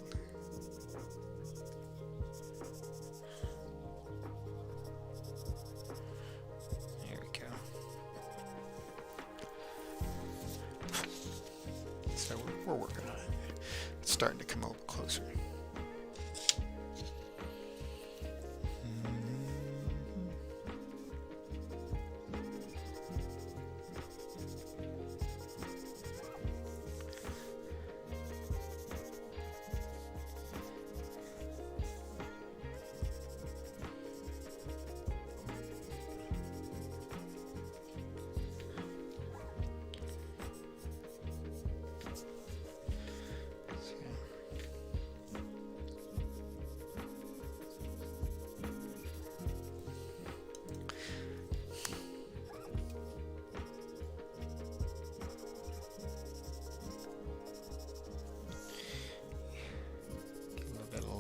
There we go. So we're working on it. It's starting to come a little closer.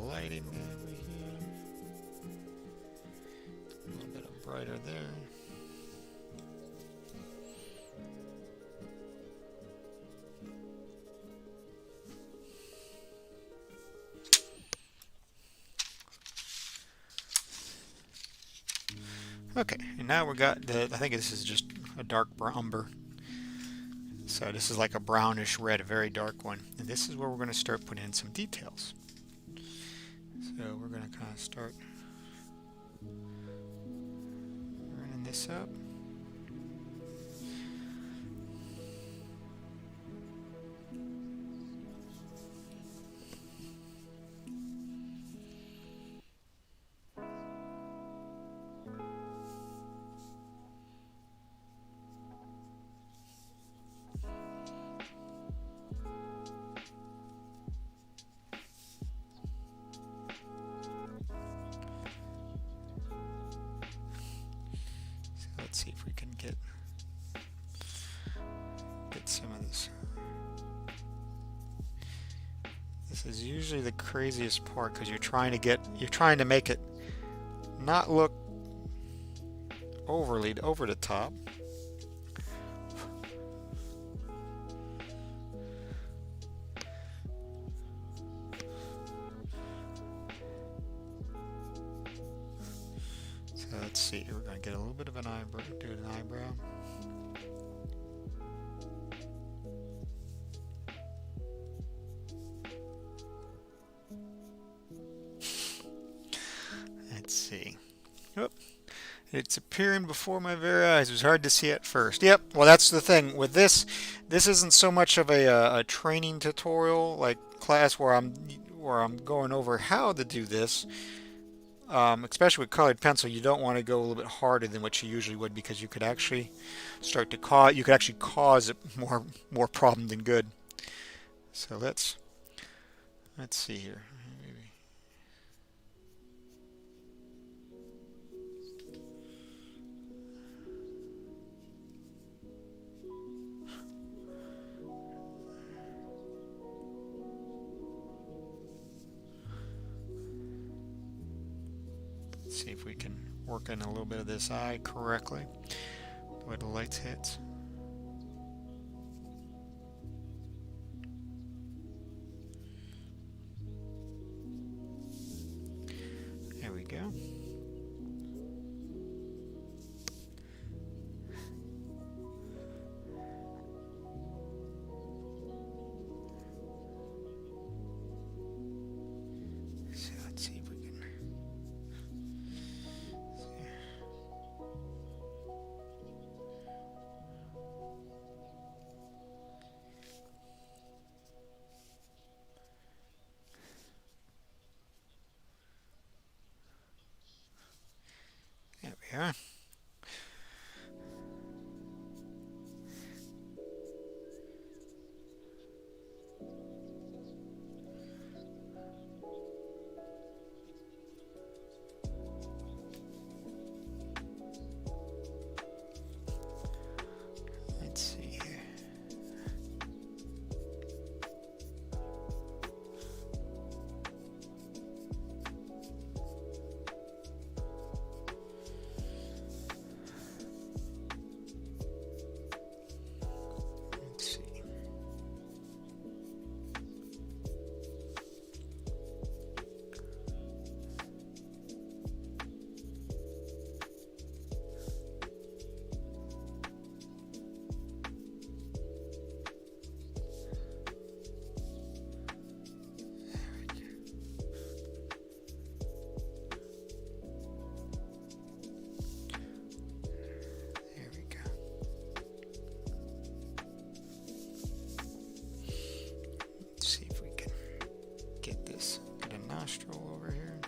Lighting over here. A little bit of brighter there. Okay, and now we got the, I think this is just a dark umber. So this is like a brownish red, a very dark one. And this is where we're going to start putting in some details. So we're going to kind of start running this up. Let's see if we can get some of this. This is usually the craziest part because you're trying to make it not look overly over the top, Try and get a little bit of an eyebrow, do an eyebrow. Let's see. Oh, it's appearing before my very eyes. It was hard to see at first. Yep. Well, that's the thing with this. This isn't so much of a training tutorial like class where I'm going over how to do this. Especially with colored pencil, you don't want to go a little bit harder than what you usually would, because you could actually start to cause it more problem than good. So let's see here. See if we can work in a little bit of this eye correctly, the way the lights hits. There we go. So let's see if we can. There we are. Let's see here. Let's see. There we go. Let's see if we can get this. Get a nostril over here.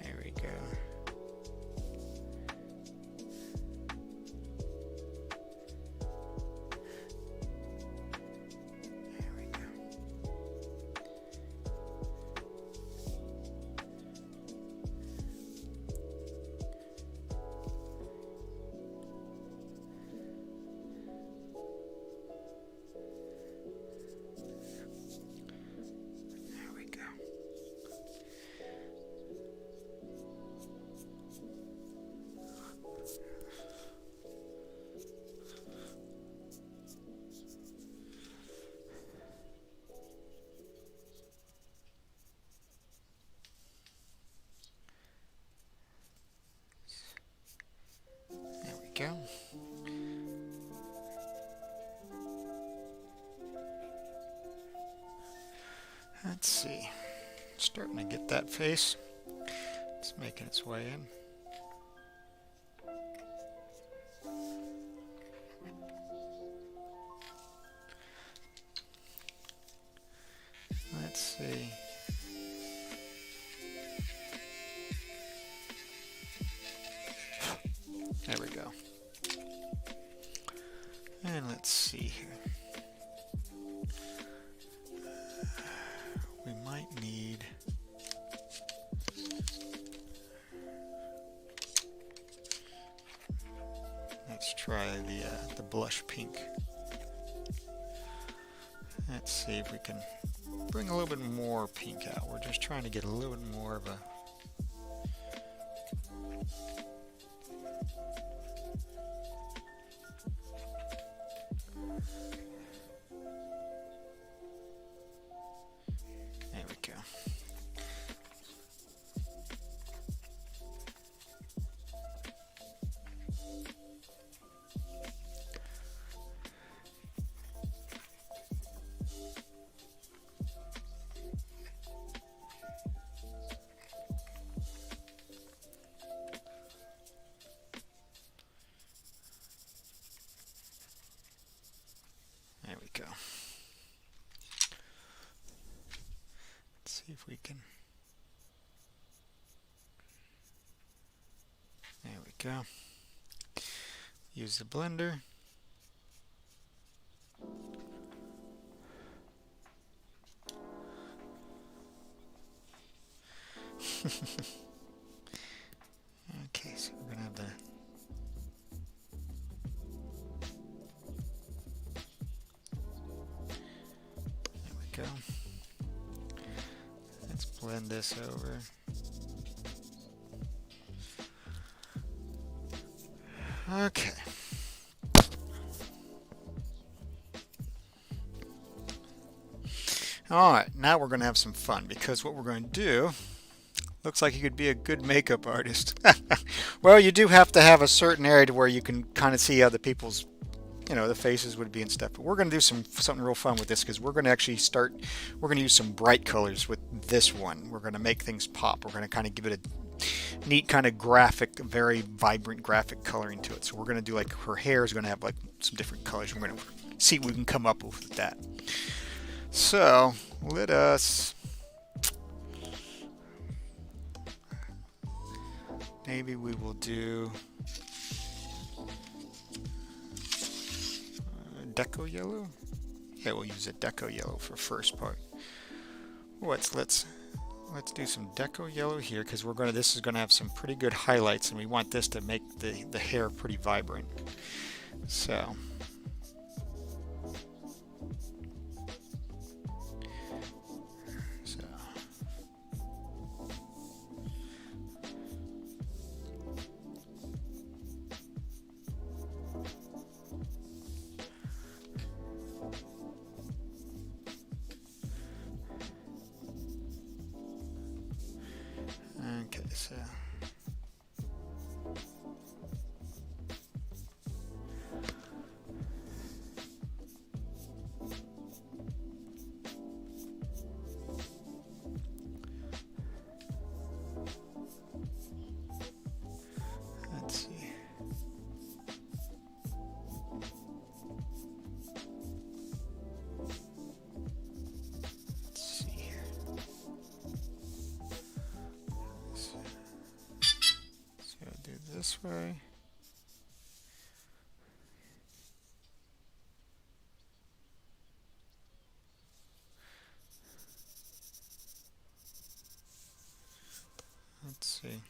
There we go. There we go. There we go. There we go. Let's see. Starting to get that face. It's making its way in. Let's see. There we go. And let's see here. We might need. Let's try the blush pink. Let's see if we can bring a little bit more pink out. We're just trying to get a little bit more of a. go. Let's see if we can. There we go. Use the blender. Okay, so we're going to have the go. Let's blend this over. Okay. Alright, now we're going to have some fun because what we're going to do looks like you could be a good makeup artist. Well, you do have to have a certain area to where you can kind of see how the people's, you know, the faces would be and stuff. But we're going to do something real fun with this because we're going to actually we're going to use some bright colors with this one. We're going to make things pop. We're going to kind of give it a neat kind of graphic, very vibrant graphic coloring to it. So we're going to do like her hair is going to have like some different colors. We're going to see what we can come up with that. So let us, maybe we will do deco yellow. Yeah, we'll use a deco yellow for first part. Let's do some deco yellow here because this is gonna have some pretty good highlights, and we want this to make the hair pretty vibrant. So okay, so let's see. This way. Let's see.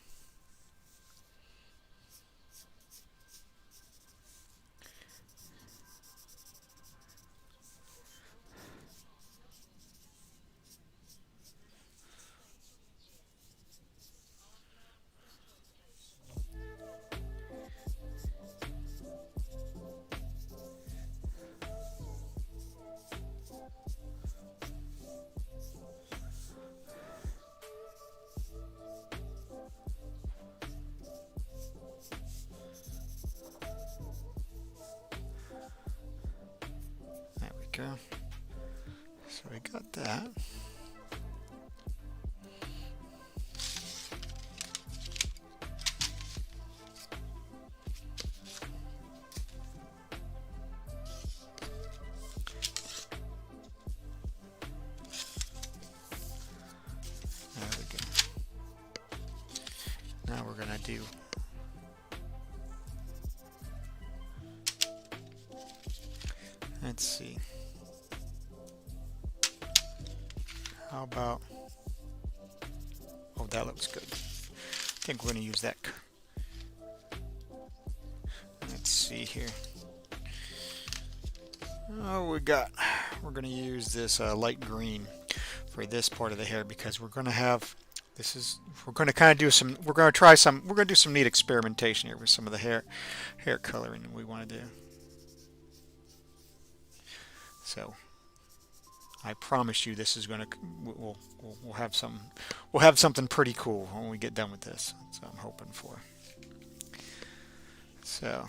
Go. So we got that. There we go. Now we're gonna do let's see. How about, oh, that looks good. I think we're going to use that. Let's see here. Oh, we're going to use this light green for this part of the hair because we're going to have, we're going to kind of do we're going to do some neat experimentation here with some of the hair coloring that we want to do. So I promise you, this is gonna we'll have something pretty cool when we get done with this. That's what I'm hoping for. So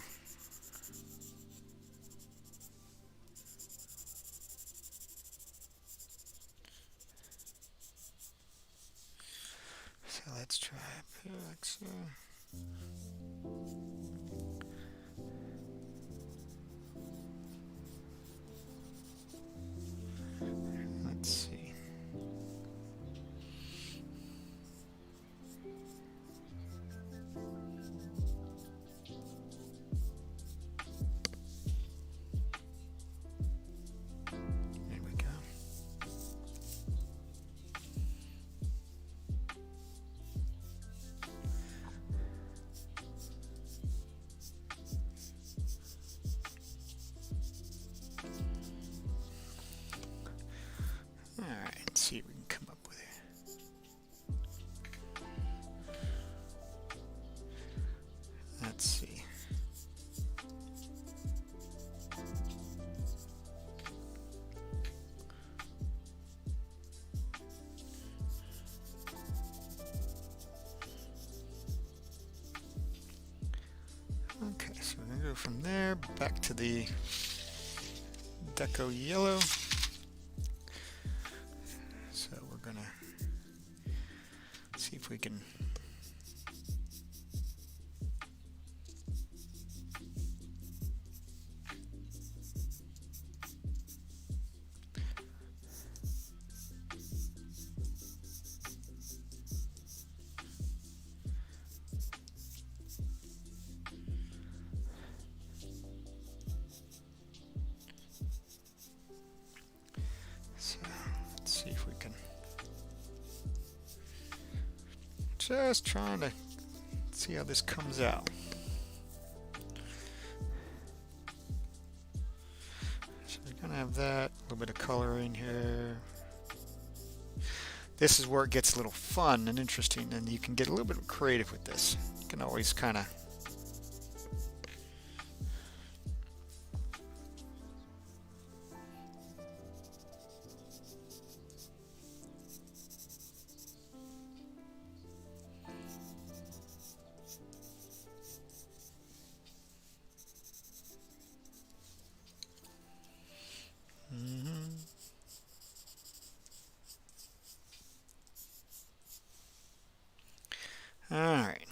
let's try pixel. go from there back to the deco yellow. So we're gonna see if we can just trying to see how this comes out. So we're gonna have that, a little bit of color in here. This is where it gets a little fun and interesting, and you can get a little bit creative with this. You can always kind of Alright,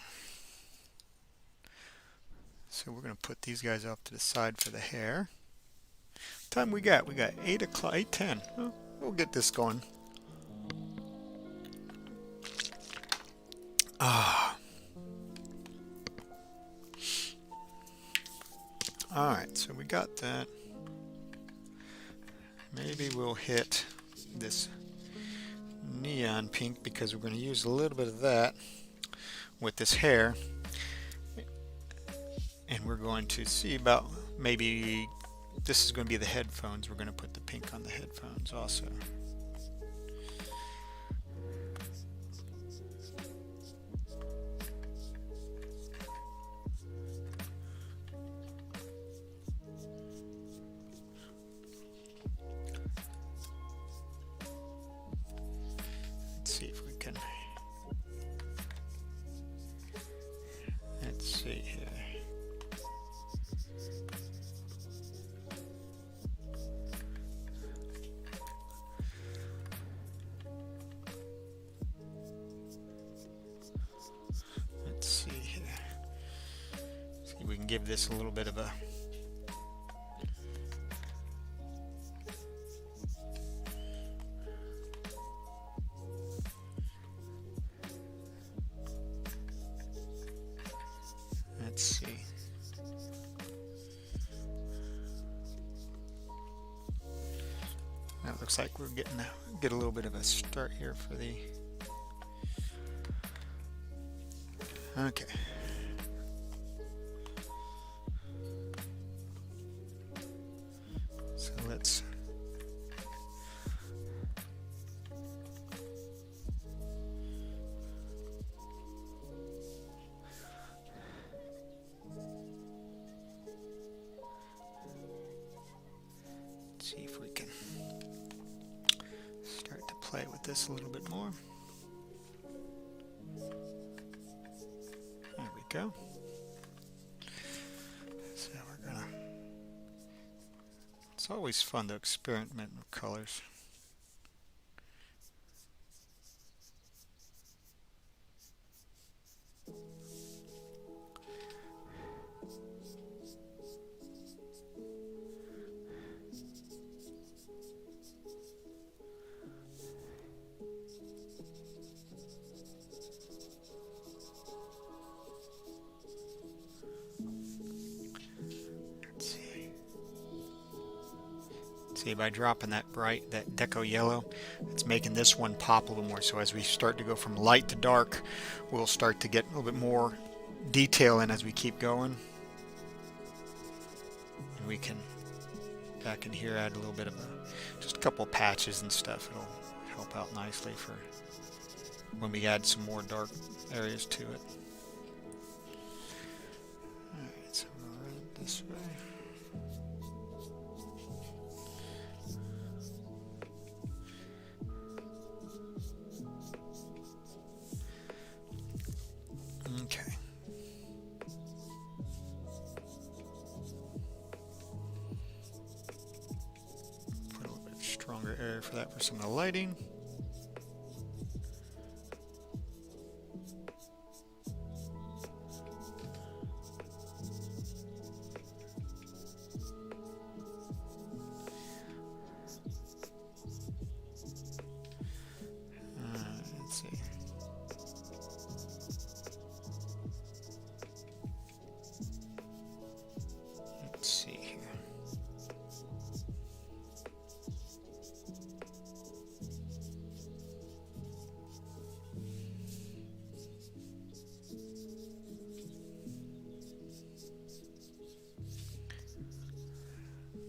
so we're going to put these guys off to the side for the hair. Time we got 8 o'clock, 8:10. Well, we'll get this going. Alright, so we got that. Maybe we'll hit this neon pink because we're going to use a little bit of that with this hair, and we're going to see about maybe this is going to be the headphones. We're going to put the pink on the headphones also. Let's see if we can. Let's see here. Let's see here. See if we can give this a little bit of a let's see. That looks like we're get a little bit of a start here for the. Okay. So let's see if we can start to play with this a little bit more. There we go. So we're gonna. It's always fun to experiment with colors. See, by dropping that deco yellow, it's making this one pop a little more. So as we start to go from light to dark, we'll start to get a little bit more detail in as we keep going. And we can, back in here, add a little bit of just a couple patches and stuff. It'll help out nicely for when we add some more dark areas to it. Alright, so we'll run it this way. Okay. stronger area for that for some of the lighting. Let's see. Let's see here.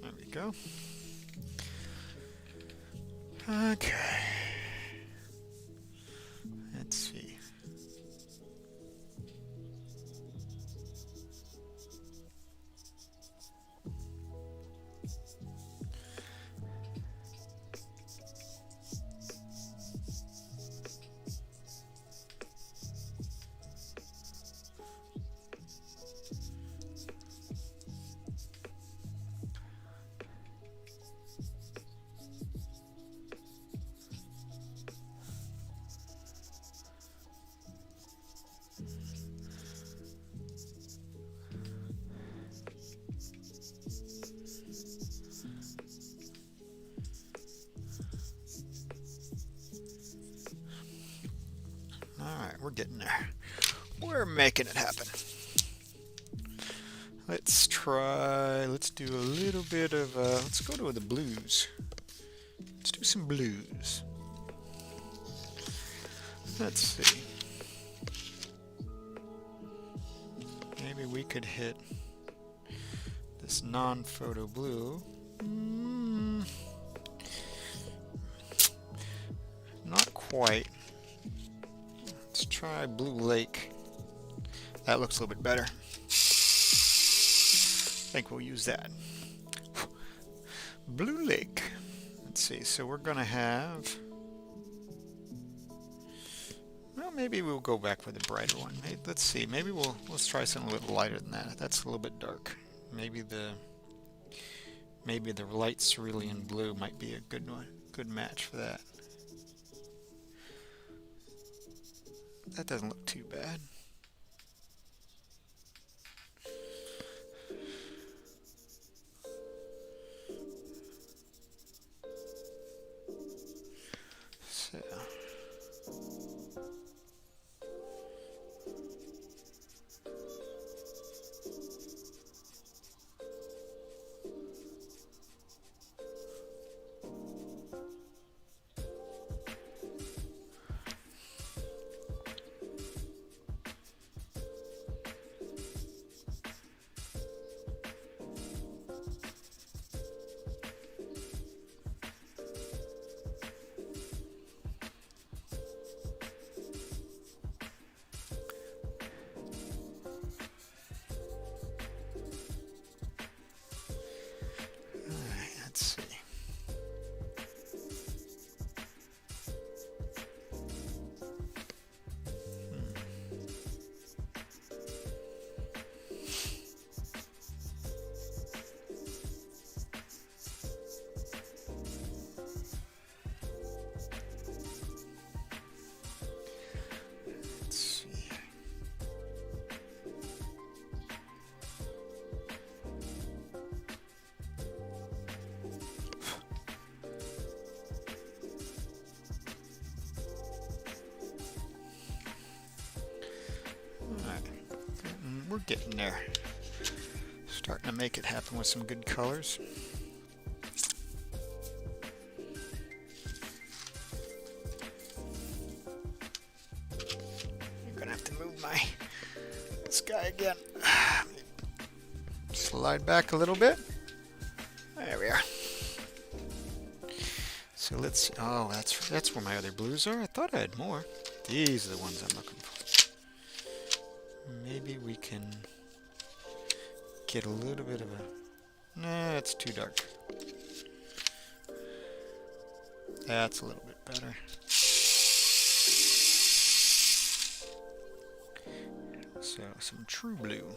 There we go. Okay. Let's see. Alright, we're getting there. We're making it happen. Let's do a little bit of, let's go to the blues. Let's do some blues. Let's see. Maybe we could hit this non-photo blue. Not quite. Let's try Blue Lake. That looks a little bit better. I think we'll use that. Blue Lake. Let's see. So we're going to have... Well, maybe we'll go back with a brighter one. Let's see. Maybe let's try something a little lighter than that. That's a little bit dark. Maybe the light cerulean blue might be a good one. Good match for that. That doesn't look too bad. So. We're getting there. Starting to make it happen with some good colors. I'm gonna have to move this guy again. Slide back a little bit. There we are. So let's see. Oh, that's where my other blues are. I thought I had more. These are the ones I'm looking for. Maybe we can get a little bit of a... Nah, it's too dark. That's a little bit better. So, some true blue.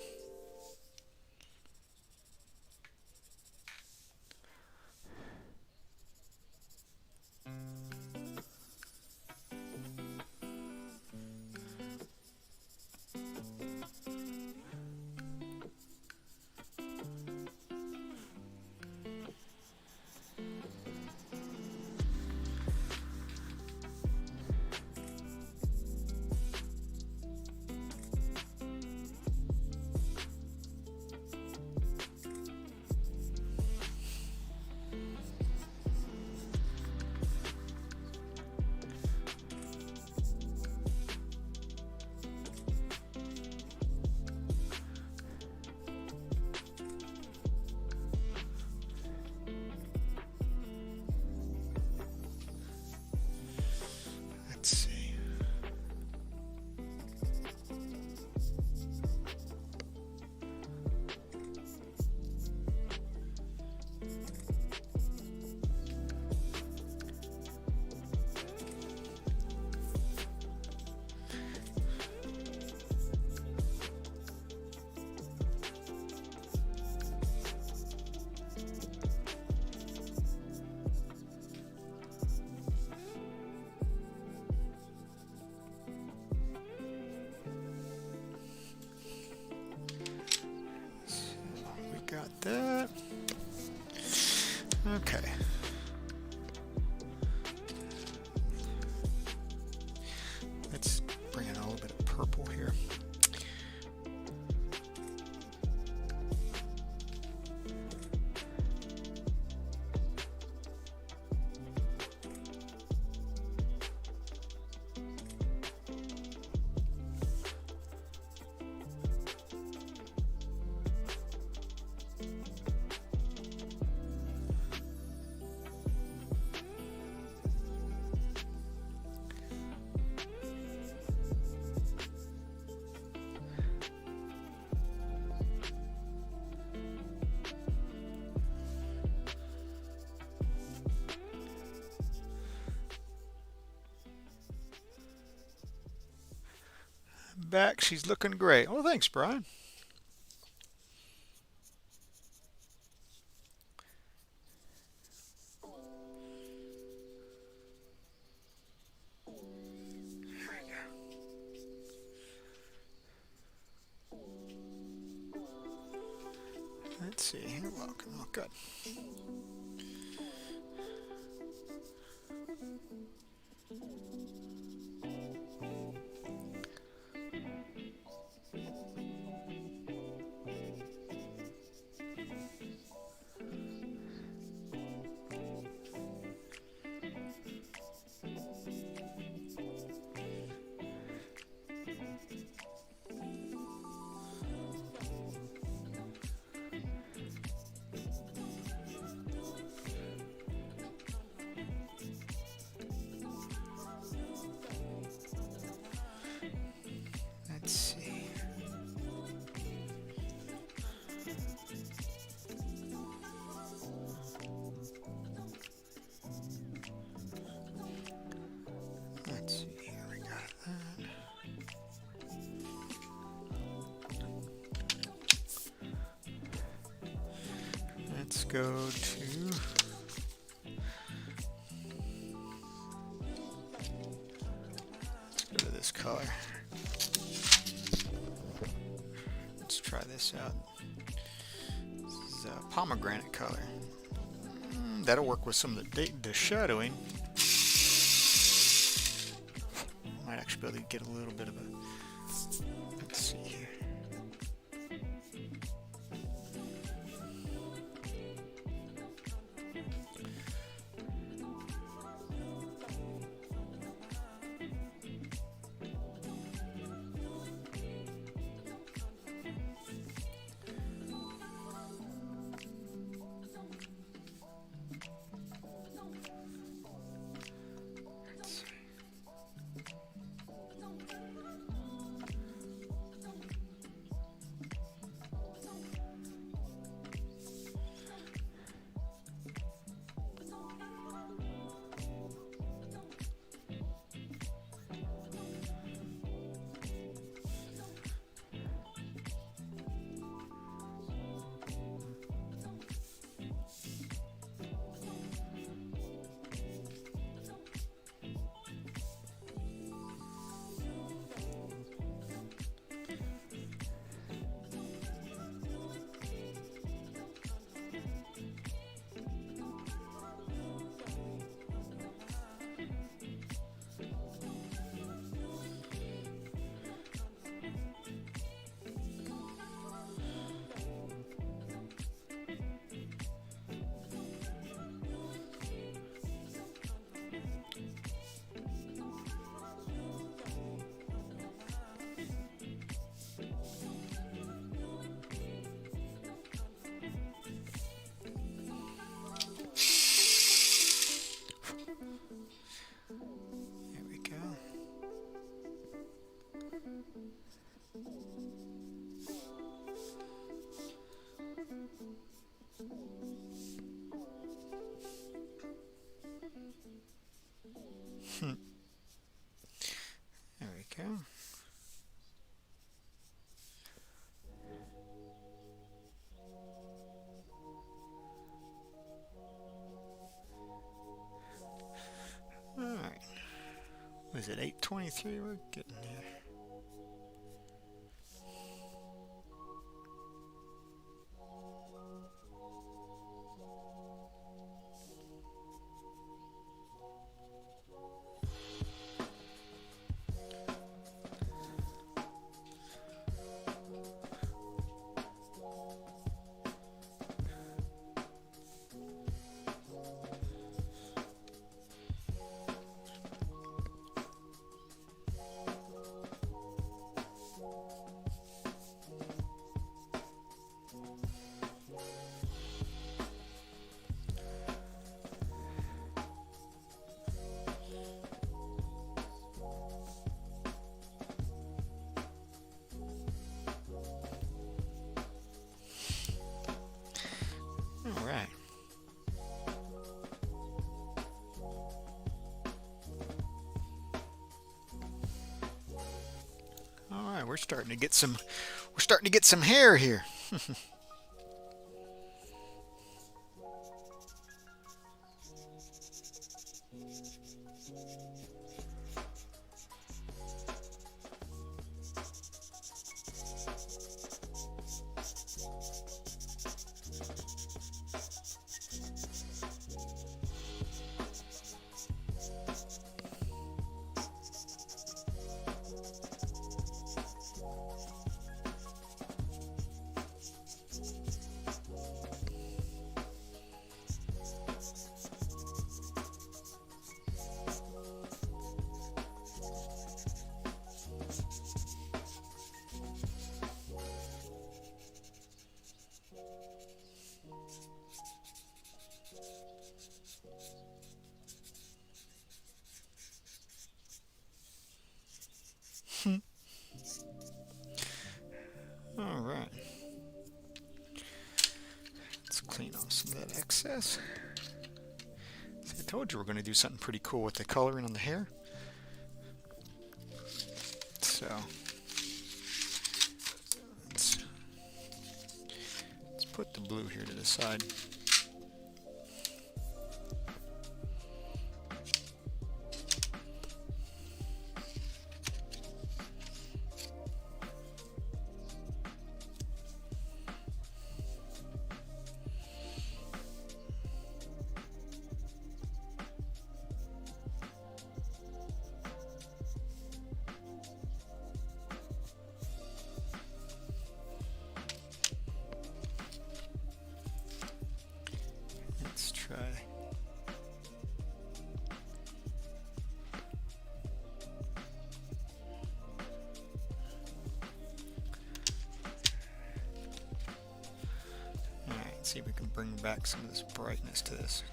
Okay. Let's bring in a little bit of purple here. Back, she's looking great. Oh, thanks, Brian. Let's see. You're welcome. Oh, good. Let's see. Let's see. Here we got that. Let's go to this color. Let's try this out. This is a pomegranate color. That'll work with some of the shadowing. Might actually be able to get a little bit of a. Let's see here. There we go. There we go. All right. Was it 8:23? We're getting there. we're starting to get some hair here. All right. Let's clean off some of that excess. See, I told you we're going to do something pretty cool with the coloring on the hair. So let's put the blue here to the side. Let's try. All right, see if we can bring back some of this brightness to this.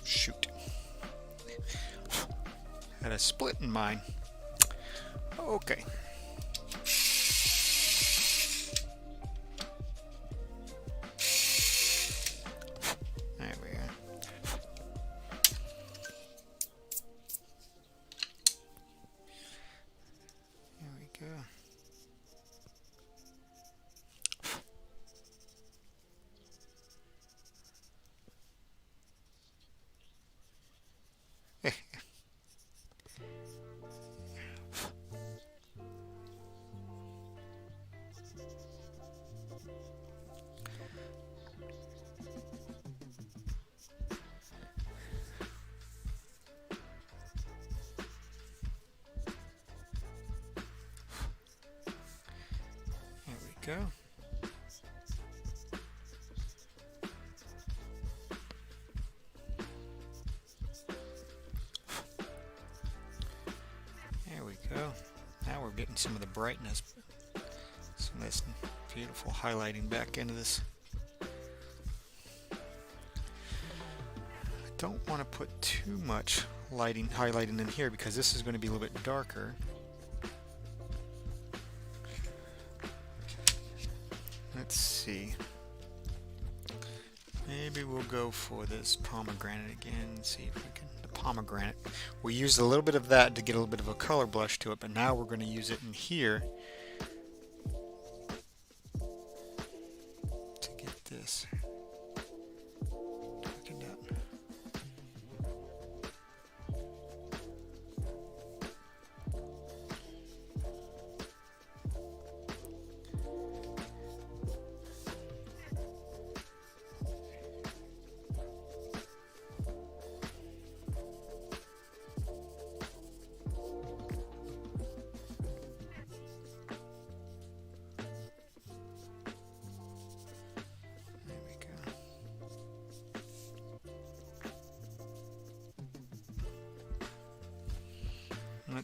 Shoot. Had a split in mine. Okay. There we go. There we go. Go. There we go. Now we're getting some of the brightness, some of this beautiful highlighting back into this. I don't want to put too much highlighting in here because this is going to be a little bit darker. Let's see. Maybe we'll go for this pomegranate again and see if we can. The pomegranate. We used a little bit of that to get a little bit of a color blush to it, but now we're going to use it in here to get this darkened out.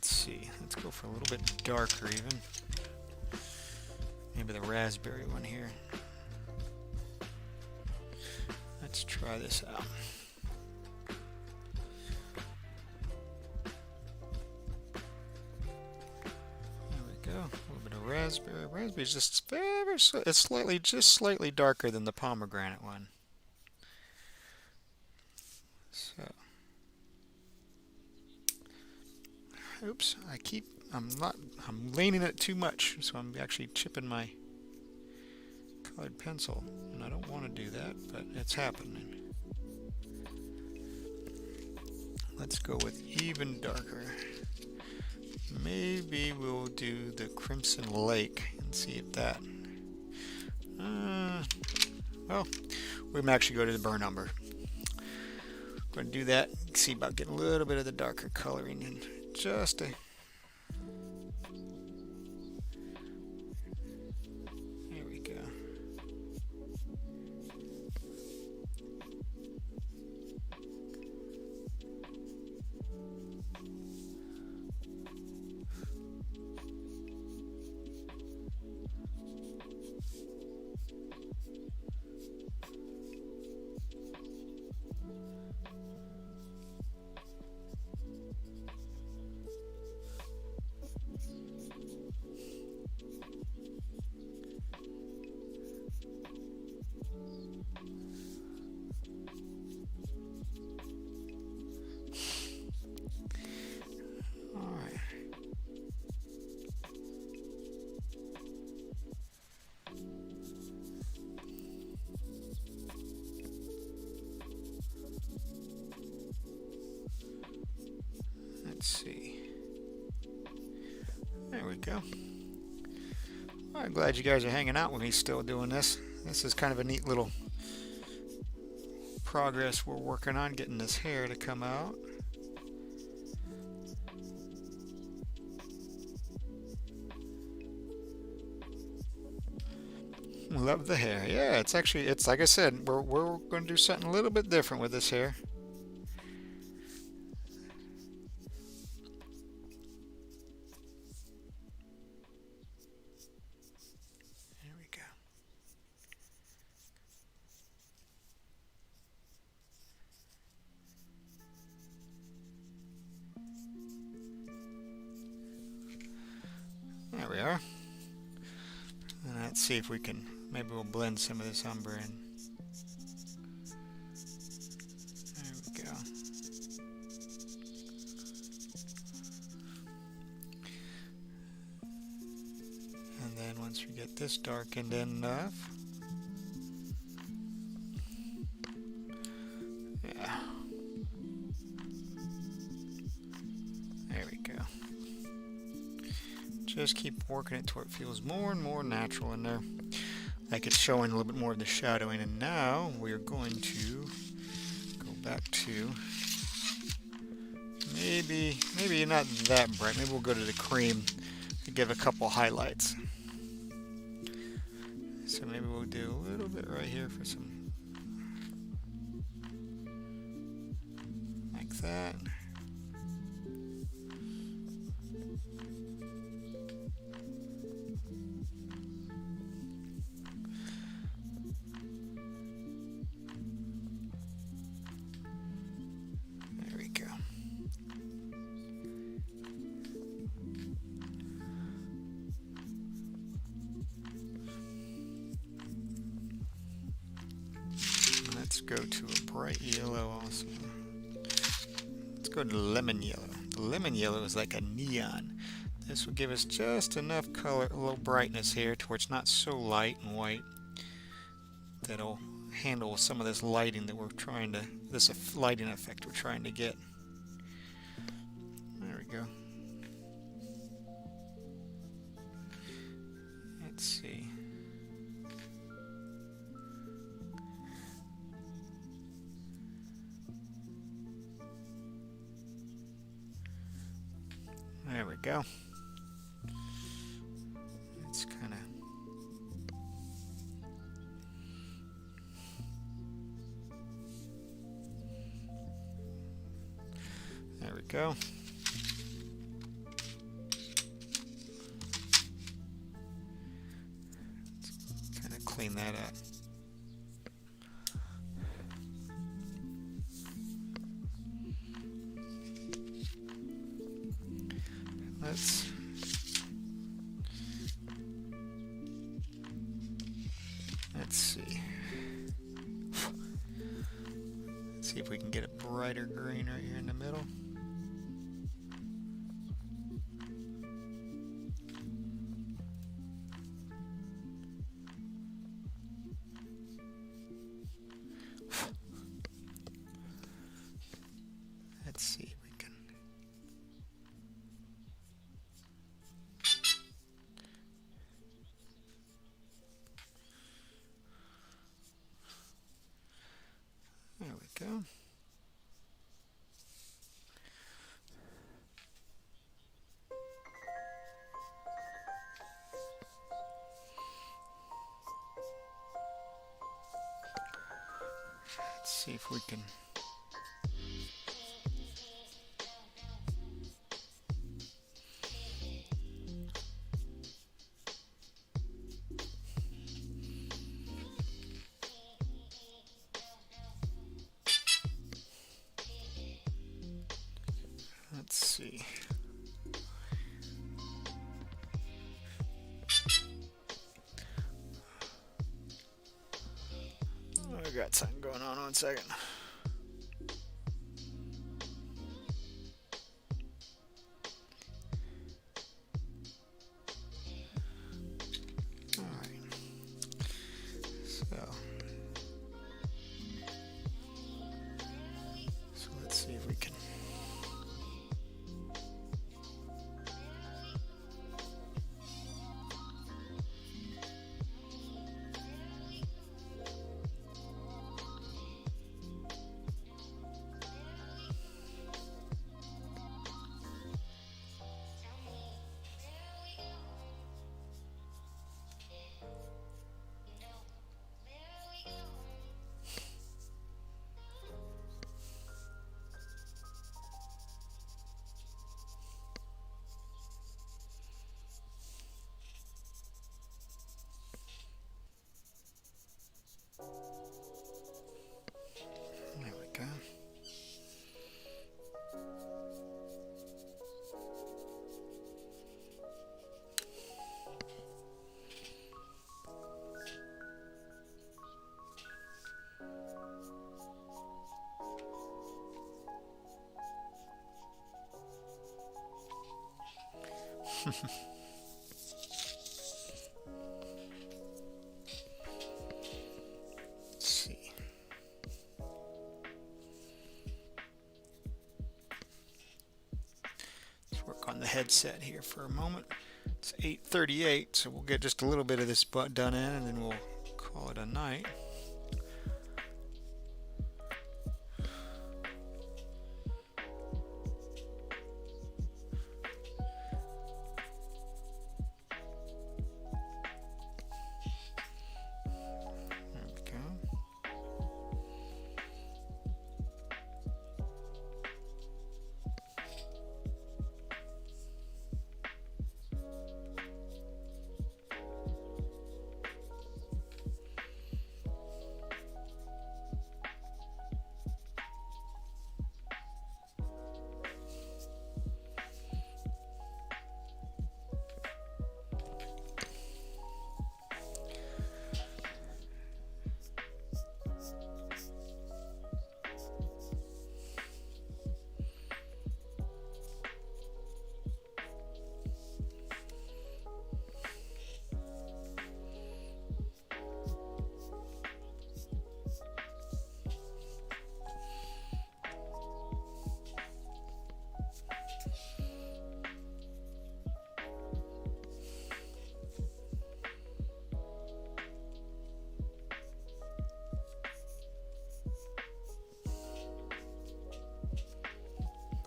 Let's see. Let's go for a little bit darker even. Maybe the raspberry one here. Let's try this out. There we go. A little bit of raspberry. Raspberry is just it's slightly darker than the pomegranate one. So, oops, I'm leaning it too much, so I'm actually chipping my colored pencil, and I don't want to do that, but it's happening. Let's go with even darker. Maybe we'll do the Crimson Lake and see if that, well, we may actually go to the burn umber. Going to do that, see about getting a little bit of the darker coloring in just a... There we go. Let's see. There we go. I'm glad you guys are hanging out with me still doing this. This is kind of a neat little progress we're working on, getting this hair to come out. Love the hair. Yeah, it's like I said, we're going to do something a little bit different with this hair. There we are. And let's see if we can, maybe we'll blend some of this umber in. There we go. And then once we get this darkened enough, yeah. There we go. Just keep working it to where it feels more and more natural in there. Like it's showing a little bit more of the shadowing. And now we're going to go back to maybe not that bright. Maybe we'll go to the cream to give a couple highlights. So maybe we'll do a little bit right here for some, like that. Let's go to a bright yellow also. Let's go to lemon yellow. The lemon yellow is like a neon. This will give us just enough color, a little brightness here to where it's not so light and white. That'll handle some of this lighting that we're trying to, this lighting effect we're trying to get. There we go. Let's see. There we go. It's kind of... There we go. clean that up. Let's see. Let's see if we can get a brighter green right here in the middle. Let's see if we can. There we go. Let's see if we can. Let's see. I got something going on. 1 second. All right. So let's see if we can. There we go. Let's see. Let's work on the headset here for a moment. It's 8:38, so we'll get just a little bit of this done in, and then we'll call it a night.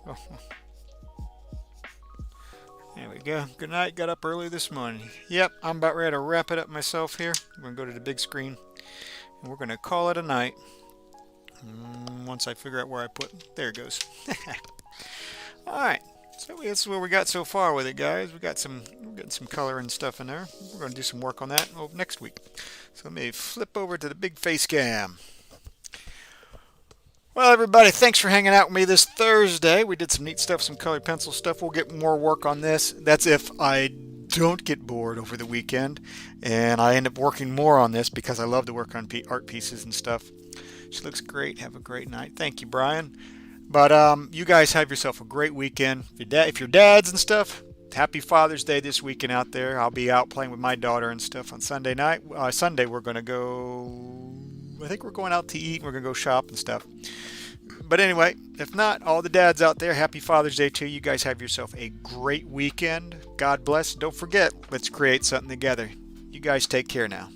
Oh. There we go. Good night. Got up early this morning. Yep, I'm about ready to wrap it up myself here. I'm going to go to the big screen, and we're going to call it a night. Once I figure out where I put, there it goes. All right. So that's what we got so far with it, guys. We're getting some color and stuff in there. We're going to do some work on that next week. So let me flip over to the big face cam. Well, everybody, thanks for hanging out with me this Thursday. We did some neat stuff, some colored pencil stuff. We'll get more work on this. That's if I don't get bored over the weekend and I end up working more on this because I love to work on art pieces and stuff. She looks great. Have a great night. Thank you, Brian. But you guys have yourself a great weekend. If you're dads and stuff, happy Father's Day this weekend out there. I'll be out playing with my daughter and stuff on Sunday night. Sunday we're going to go... I think we're going out to eat and we're going to go shop and stuff. But anyway, if not, all the dads out there, happy Father's Day to you. You guys have yourself a great weekend. God bless. Don't forget, let's create something together. You guys take care now.